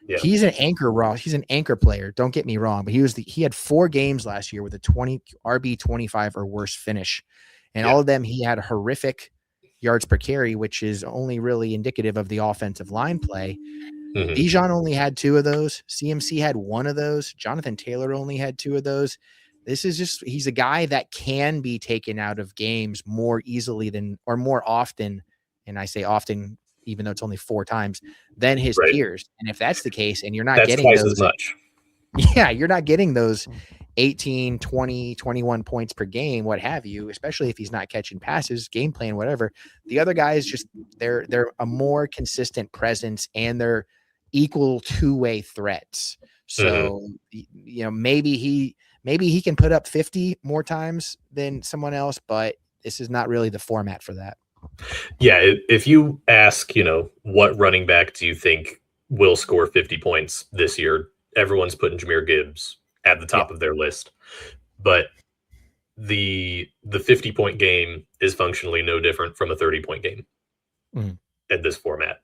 Yeah. He's an anchor He's an anchor player. Don't get me wrong, but he had 4 games last year with a RB 25 or worse finish. And all of them, he had horrific yards per carry, which is only really indicative of the offensive line play. Bijan only had 2 of those. CMC had 1 of those. Jonathan Taylor only had 2 of those. This is just, he's a guy that can be taken out of games more easily or more often. And I say often, even though it's only 4 times, than his peers. And if that's the case, and you're not getting twice those as much. Yeah, you're not getting those 18, 20, 21 points per game, what have you, especially if he's not catching passes, game plan, whatever. The other guys just they're a more consistent presence, and they're equal two-way threats. So maybe he can put up 50 more times than someone else, but this is not really the format for that. Yeah, if you ask, what running back do you think will score 50 points this year, everyone's putting Jahmyr Gibbs at the top of their list. But the 50-point game is functionally no different from a 30-point game in this format.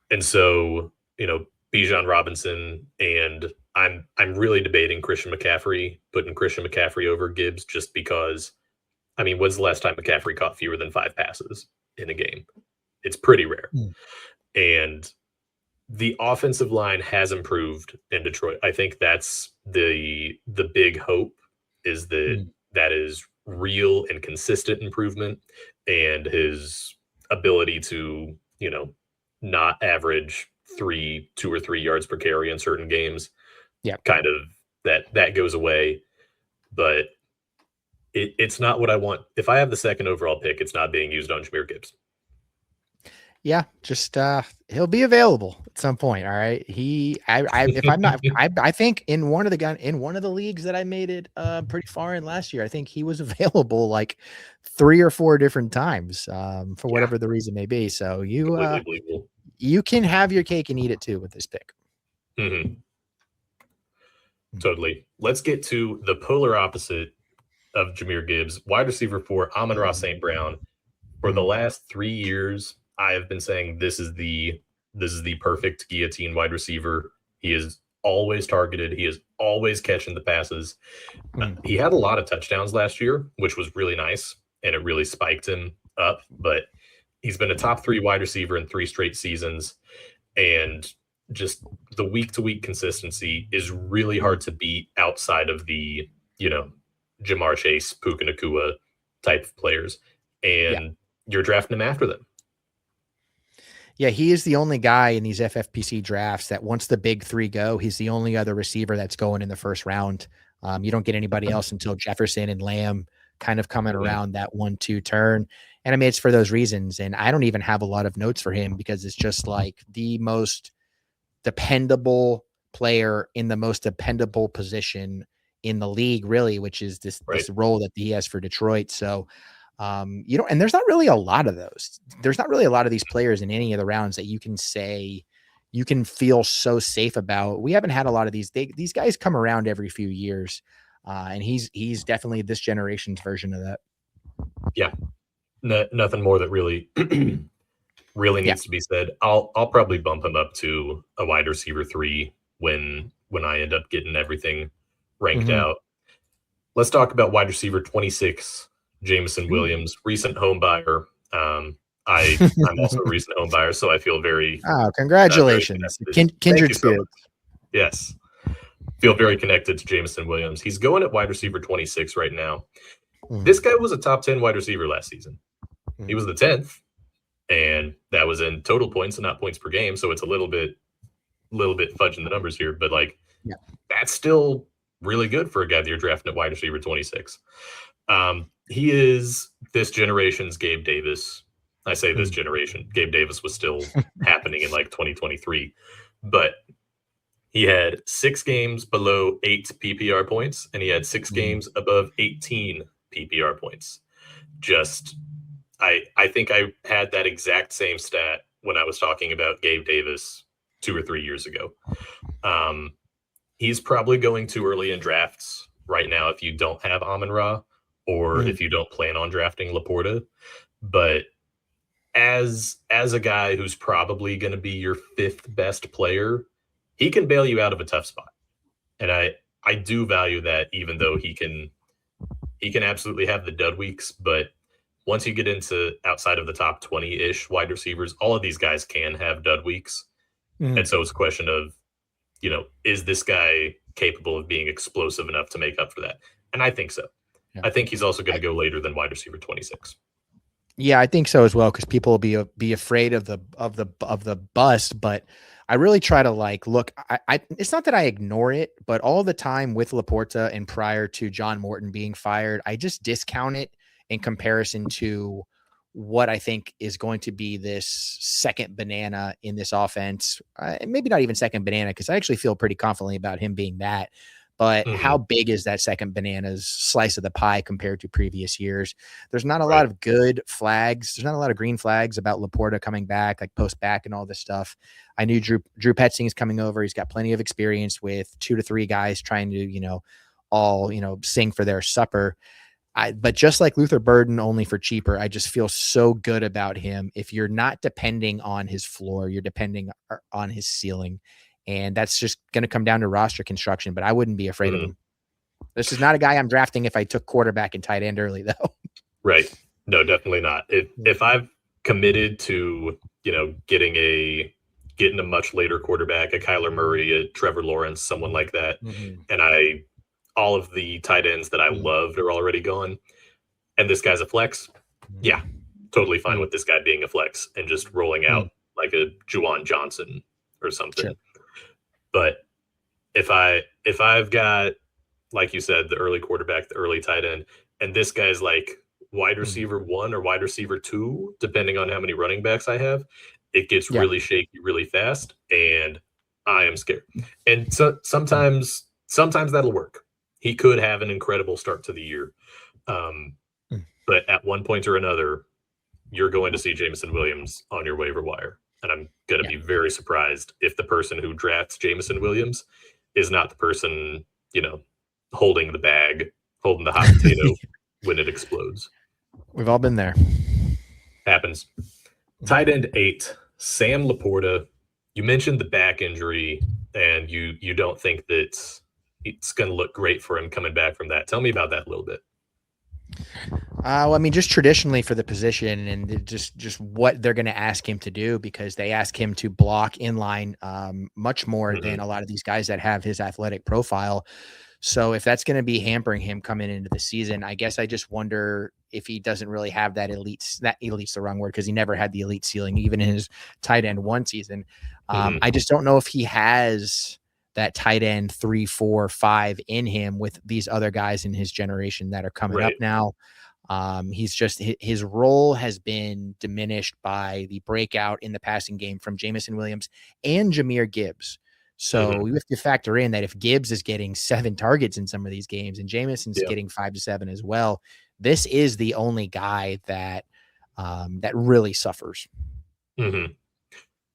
And so, Bijan Robinson, and I'm really debating putting Christian McCaffrey over Gibbs, just because, when's the last time McCaffrey caught fewer than 5 passes in a game? It's pretty rare. And the offensive line has improved in Detroit. I think that's the big hope, is that is real and consistent improvement, and his ability to, not average 2 or 3 yards per carry in certain games. Yeah. Kind of that goes away. But it's not what I want. If I have the second overall pick, it's not being used on Jahmyr Gibbs. Yeah, just he'll be available at some point. All right. I think in one of the leagues that I made it pretty far in last year, I think he was available like 3 or 4 different times for whatever the reason may be. So you can have your cake and eat it too with this pick. Totally. Let's get to the polar opposite of Jahmyr Gibbs, wide receiver 4, Amon-Ra St. Brown. For the last 3 years, I have been saying this is the perfect guillotine wide receiver. He is always targeted. He is always catching the passes. He had a lot of touchdowns last year, which was really nice, and it really spiked him up. But he's been a top 3 wide receiver in 3 straight seasons, and just the week-to-week consistency is really hard to beat outside of the, Jamar Chase, Puka Nacua type of players. And you're drafting him after them. Yeah, he is the only guy in these FFPC drafts that once the big three go, he's the only other receiver that's going in the first round. You don't get anybody else until Jefferson and Lamb kind of coming Mhm. around that 1-2 turn. And I mean, it's for those reasons. And I don't even have a lot of notes for him because it's just like the most dependable player in the most dependable position in the league, really, which is this Right. role that he has for Detroit. So you know, and there's not really a lot of those. There's not really a lot of these players in any of the rounds that you can say you can feel so safe about. We haven't had a lot of these. These guys come around every few years, and he's definitely this generation's version of that. Yeah. Nothing more that really really Yeah. needs to be said. I'll probably bump him up to a wide receiver 3 when I end up getting everything ranked Mm-hmm. out. Let's talk about wide receiver 26, Jameson Williams, recent home buyer. I'm also a recent home buyer, so I feel Oh, very congratulations. connected. Thank you Kindred so much. spirits. Yes, feel very connected to Jameson Williams. He's going at wide receiver 26 right now. This guy was a top 10 wide receiver last season. He Mm-hmm. was the 10th, and that was in total points and not points per game. So it's a little bit fudging the numbers here, but like Yeah. that's still really good for a guy that you're drafting at wide receiver 26. He is this generation's Gabe Davis. I say this generation. Gabe Davis was still happening in like 2023, but he had 6 games below 8 PPR points, and he had 6 Mm-hmm. games above 18 PPR points. Just I think I had that exact same stat when I was talking about Gabe Davis 2 or 3 years ago. Um, he's probably going too early in drafts right now if you don't have Amon-Ra or Mm-hmm. if you don't plan on drafting Laporta. But as a guy who's probably going to be your 5th best player, he can bail you out of a tough spot. And I do value that, even though he can absolutely have the dud weeks, but once you get into outside of the top 20-ish wide receivers, all of these guys can have dud weeks. And so it's a question of, is this guy capable of being explosive enough to make up for that? And I think so. Yeah. I think he's also going to go later than wide receiver 26. Yeah, I think so as well, because people will be afraid of the bust. But I really try to like look. I it's not that I ignore it, but all the time with Laporta and prior to John Morton being fired, I just discount it in comparison to what I think is going to be this second banana in this offense. Maybe not even second banana, because I actually feel pretty confidently about him being that. But Mm-hmm. how big is that second banana's slice of the pie compared to previous years? There's not a Right. lot of good flags. There's not a lot of green flags about Laporta coming back, like post back and all this stuff. I knew Drew Petzing is coming over. He's got plenty of experience with 2 to 3 guys trying to, all, sing for their supper. But just like Luther Burden, only for cheaper, I just feel so good about him. If you're not depending on his floor, you're depending on his ceiling. And that's just going to come down to roster construction, but I wouldn't be afraid of Mm-hmm. him. This is not a guy I'm drafting if I took quarterback and tight end early, though. Right. No, definitely not. If I've committed to, getting a much later quarterback, a Kyler Murray, a Trevor Lawrence, someone like that, and all of the tight ends that I loved are already gone, and this guy's a flex, yeah, totally fine with this guy being a flex and just rolling out like a Juwan Johnson or something. Sure. But if I've got, like you said, the early quarterback, the early tight end, and this guy's like wide receiver 1 or wide receiver 2, depending on how many running backs I have, it gets Yeah. really shaky really fast, and I am scared. And so sometimes that'll work. He could have an incredible start to the year. But at one point or another, you're going to see Jameson Williams on your waiver wire. And I'm going to Yeah. be very surprised if the person who drafts Jameson Williams is not the person, holding the bag, holding the hot potato when it explodes. We've all been there. Happens. Tight end 8, Sam Laporta. You mentioned the back injury, and you don't think that it's going to look great for him coming back from that. Tell me about that a little bit. Well, I mean, just traditionally for the position and just what they're going to ask him to do, because they ask him to block in line much more than a lot of these guys that have his athletic profile. So if that's going to be hampering him coming into the season, I guess I just wonder if he doesn't really have that elite's the wrong word, because he never had the elite ceiling, even in his tight end 1 season. I just don't know if he has that tight end 3, 4, 5 in him with these other guys in his generation that are coming up now. He's just, his role has been diminished by the breakout in the passing game from Jameson Williams and Jahmyr Gibbs. So we have to factor in that if Gibbs is getting 7 targets in some of these games and Jameson's getting 5 to 7 as well, this is the only guy that that really suffers.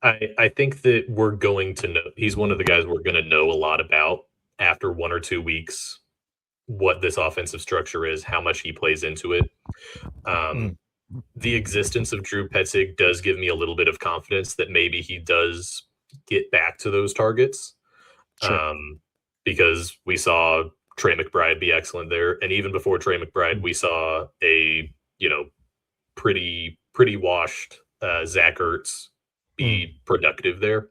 I think that we're going to know, he's one of the guys we're going to know a lot about after 1 or 2 weeks, what this offensive structure is, how much he plays into it. The existence of Drew Petzig does give me a little bit of confidence that maybe he does get back to those targets. Because we saw Trey McBride be excellent there. And even before Trey McBride, we saw a, pretty washed Zach Ertz be productive there.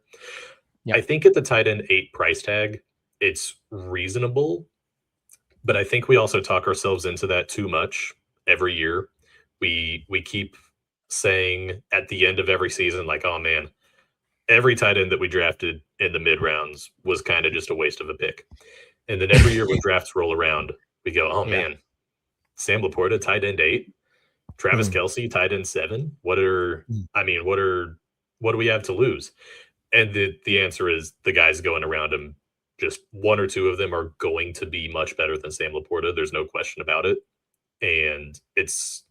I think at the tight end 8 price tag, it's reasonable, but I think we also talk ourselves into that too much every year. We keep saying at the end of every season, like, oh man, every tight end that we drafted in the mid rounds was kind of just a waste of a pick. And then every year when drafts roll around, we go, oh man, Sam Laporta, tight end 8, Travis Kelce, tight end 7. What do we have to lose? And the answer is the guys going around him, just 1 or 2 of them are going to be much better than Sam Laporta. There's no question about it. And it's,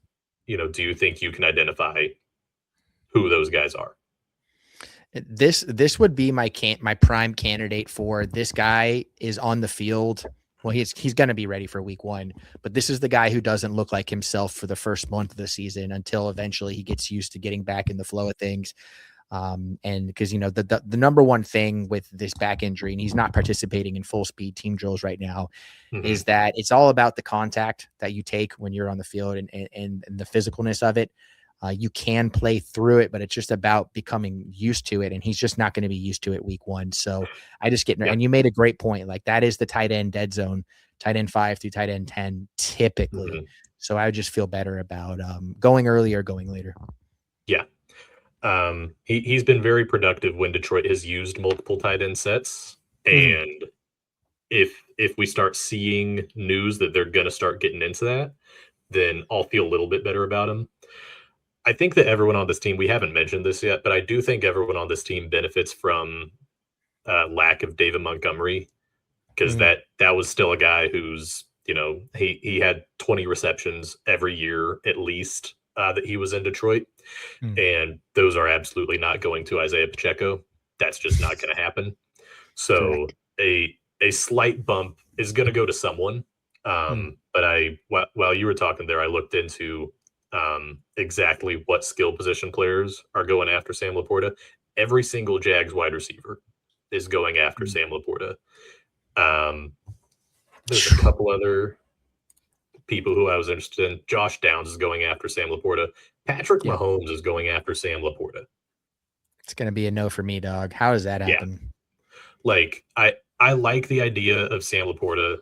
do you think you can identify who those guys are? This would be my prime candidate for this guy is on the field. Well, he's going to be ready for week 1, but this is the guy who doesn't look like himself for the first month of the season until eventually he gets used to getting back in the flow of things. And because, the number one thing with this back injury, and he's not participating in full speed team drills right now, is that it's all about the contact that you take when you're on the field and the physicalness of it. You can play through it, but it's just about becoming used to it. And he's just not going to be used to it week 1. So I just get, and you made a great point. Like that is the tight end dead zone, tight end 5 through tight end 10 typically. So I would just feel better about going early or going later. Yeah. He's been very productive when Detroit has used multiple tight end sets. And if we start seeing news that they're going to start getting into that, then I'll feel a little bit better about him. I think that everyone on this team, we haven't mentioned this yet, but I do think everyone on this team benefits from lack of David Montgomery, because that was still a guy who's, he had 20 receptions every year at least that he was in Detroit. And those are absolutely not going to Isaiah Pacheco. That's just not going to happen. So a slight bump is going to go to someone. But while you were talking there, I looked into exactly what skill position players are going after Sam Laporta. Every single Jags wide receiver is going after Sam Laporta. There's a couple other people who I was interested in. Josh Downs is going after Sam Laporta. Patrick Mahomes is going after Sam Laporta. It's going to be a no for me, dog. How does that happen? Like, I like the idea of Sam Laporta.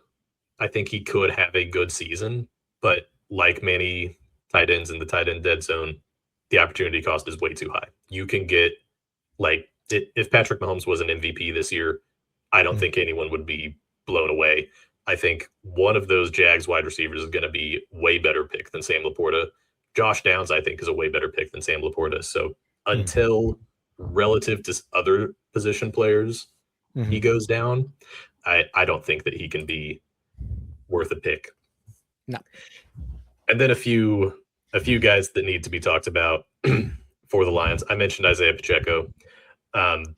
I think he could have a good season, but like many tight ends in the tight end dead zone, the opportunity cost is way too high. You can get, like, if Patrick Mahomes was an MVP this year, I don't think anyone would be blown away. I think one of those Jags wide receivers is going to be way better pick than Sam Laporta. Josh Downs, I think, is a way better pick than Sam Laporta. So until relative to other position players, he goes down, I don't think that he can be worth a pick. No. And then a few guys that need to be talked about for the Lions. I mentioned Isaiah Pacheco. I'm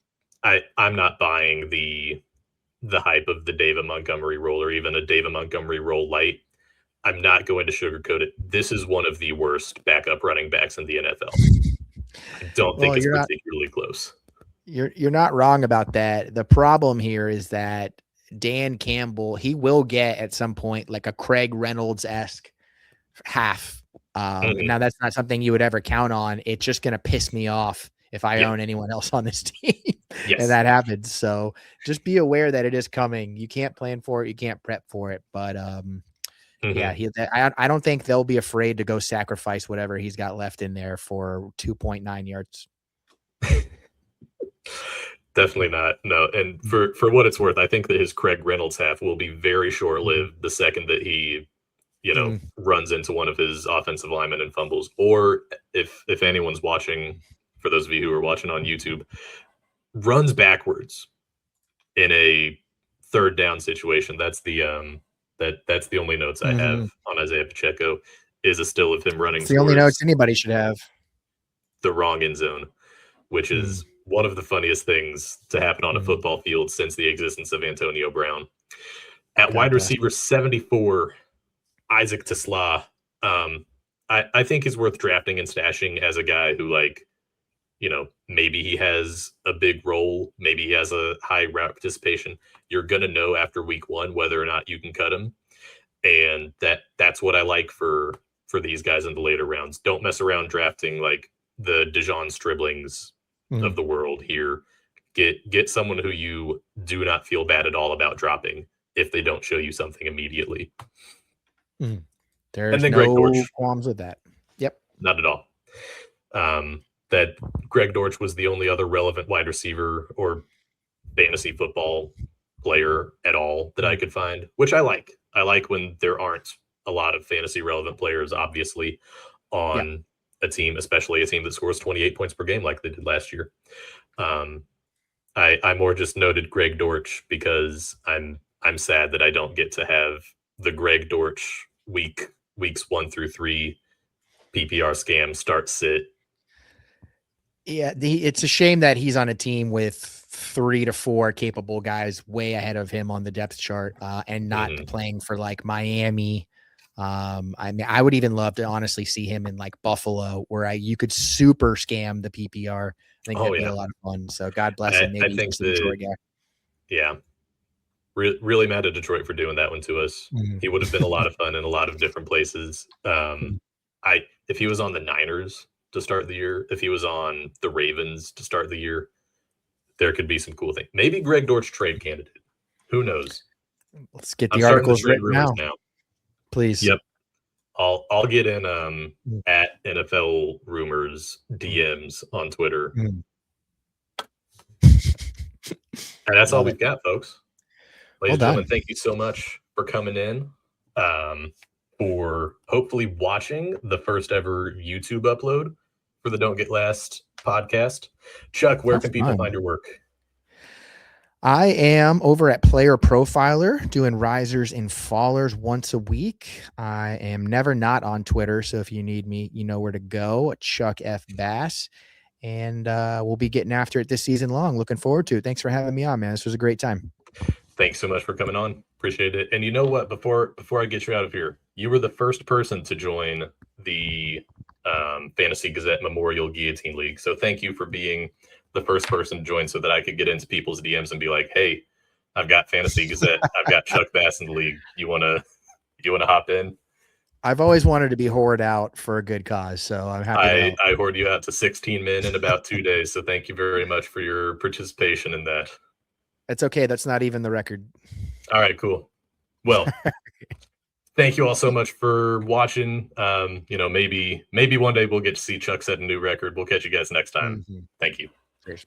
not buying the hype of the David Montgomery role or even a David Montgomery role light. I'm not going to sugarcoat it. This is one of the worst backup running backs in the NFL. I don't think it's particularly close. You're not wrong about that. The problem here is that Dan Campbell, he will get at some point like a Craig Reynolds-esque half. Now that's not something you would ever count on. It's just going to piss me off if I own anyone else on this team and that happens. So just be aware that it is coming. You can't plan for it. You can't prep for it, but Yeah, I don't think they'll be afraid to go sacrifice whatever he's got left in there for 2.9 yards. Definitely not. No. And for what it's worth, I think that his Craig Reynolds half will be very short lived the second that he, runs into one of his offensive linemen and fumbles. Or if anyone's watching, for those of you who are watching on YouTube, runs backwards in a third down situation. That's the that's the only notes I have on Isaiah Pacheco, is a still of him running It's the only towards notes anybody should have. the wrong end zone, which is one of the funniest things to happen on a football field since the existence of Antonio Brown. At wide receiver 74, Isaac Tesla, I think is worth drafting and stashing as a guy who, maybe he has a big role, maybe he has a high route participation. You're going to know after week 1 whether or not you can cut him. And that's what I like for these guys in the later rounds. Don't mess around drafting like the Dijon Striblings of the world here. Get someone who you do not feel bad at all about dropping if they don't show you something immediately. There's no qualms with that. Yep. Not at all. That Greg Dortch was the only other relevant wide receiver or fantasy football player at all that I could find, which I like. I like when there aren't a lot of fantasy relevant players, obviously, on a team, especially a team that scores 28 points per game like they did last year. I more just noted Greg Dortch because I'm sad that I don't get to have the Greg Dortch weeks 1 through 3 PPR scam start sit. Yeah, it's a shame that he's on a team with 3 to 4 capable guys way ahead of him on the depth chart, and not playing for like Miami. I mean, I would even love to honestly see him in like Buffalo, where you could super scam the PPR. I think that'd be a lot of fun. So God bless him. Maybe I think he's a Detroit guy. Yeah, really mad at Detroit for doing that one to us. He would have been a lot of fun in a lot of different places. If he was on the Niners to start the year, if he was on the Ravens to start the year, there could be some cool things. Maybe Greg Dortch trade candidate. Who knows? Let's get the articles written now. Please. Yep. I'll get in at NFL Rumors DMs on Twitter. And that's all we've got, folks. Ladies and gentlemen, thank you so much for coming in. For hopefully watching the first ever YouTube upload for the Don't Get Last podcast. Chuck, where can people find your work? I am over at Player Profiler doing risers and fallers once a week. I am never not on Twitter, so if you need me, you know where to go. Chuck F. Bass. And we'll be getting after it this season long. Looking forward to it. Thanks for having me on, man. This was a great time. Thanks so much for coming on. Appreciate it. And you know what? Before I get you out of here, you were the first person to join the Fantasy Gazette Memorial Guillotine League. So thank you for being the first person to join so that I could get into people's DMs and be like, hey, I've got Fantasy Gazette. I've got Chuck Bass in the league. You wanna hop in? I've always wanted to be hoarded out for a good cause, so I'm happy. I hoard you out to 16 men in about 2 days. So thank you very much for your participation in that. It's okay. That's not even the record. All right, cool. Well, thank you all so much for watching. Maybe one day we'll get to see Chuck set a new record. We'll catch you guys next time. Thank you. Cheers.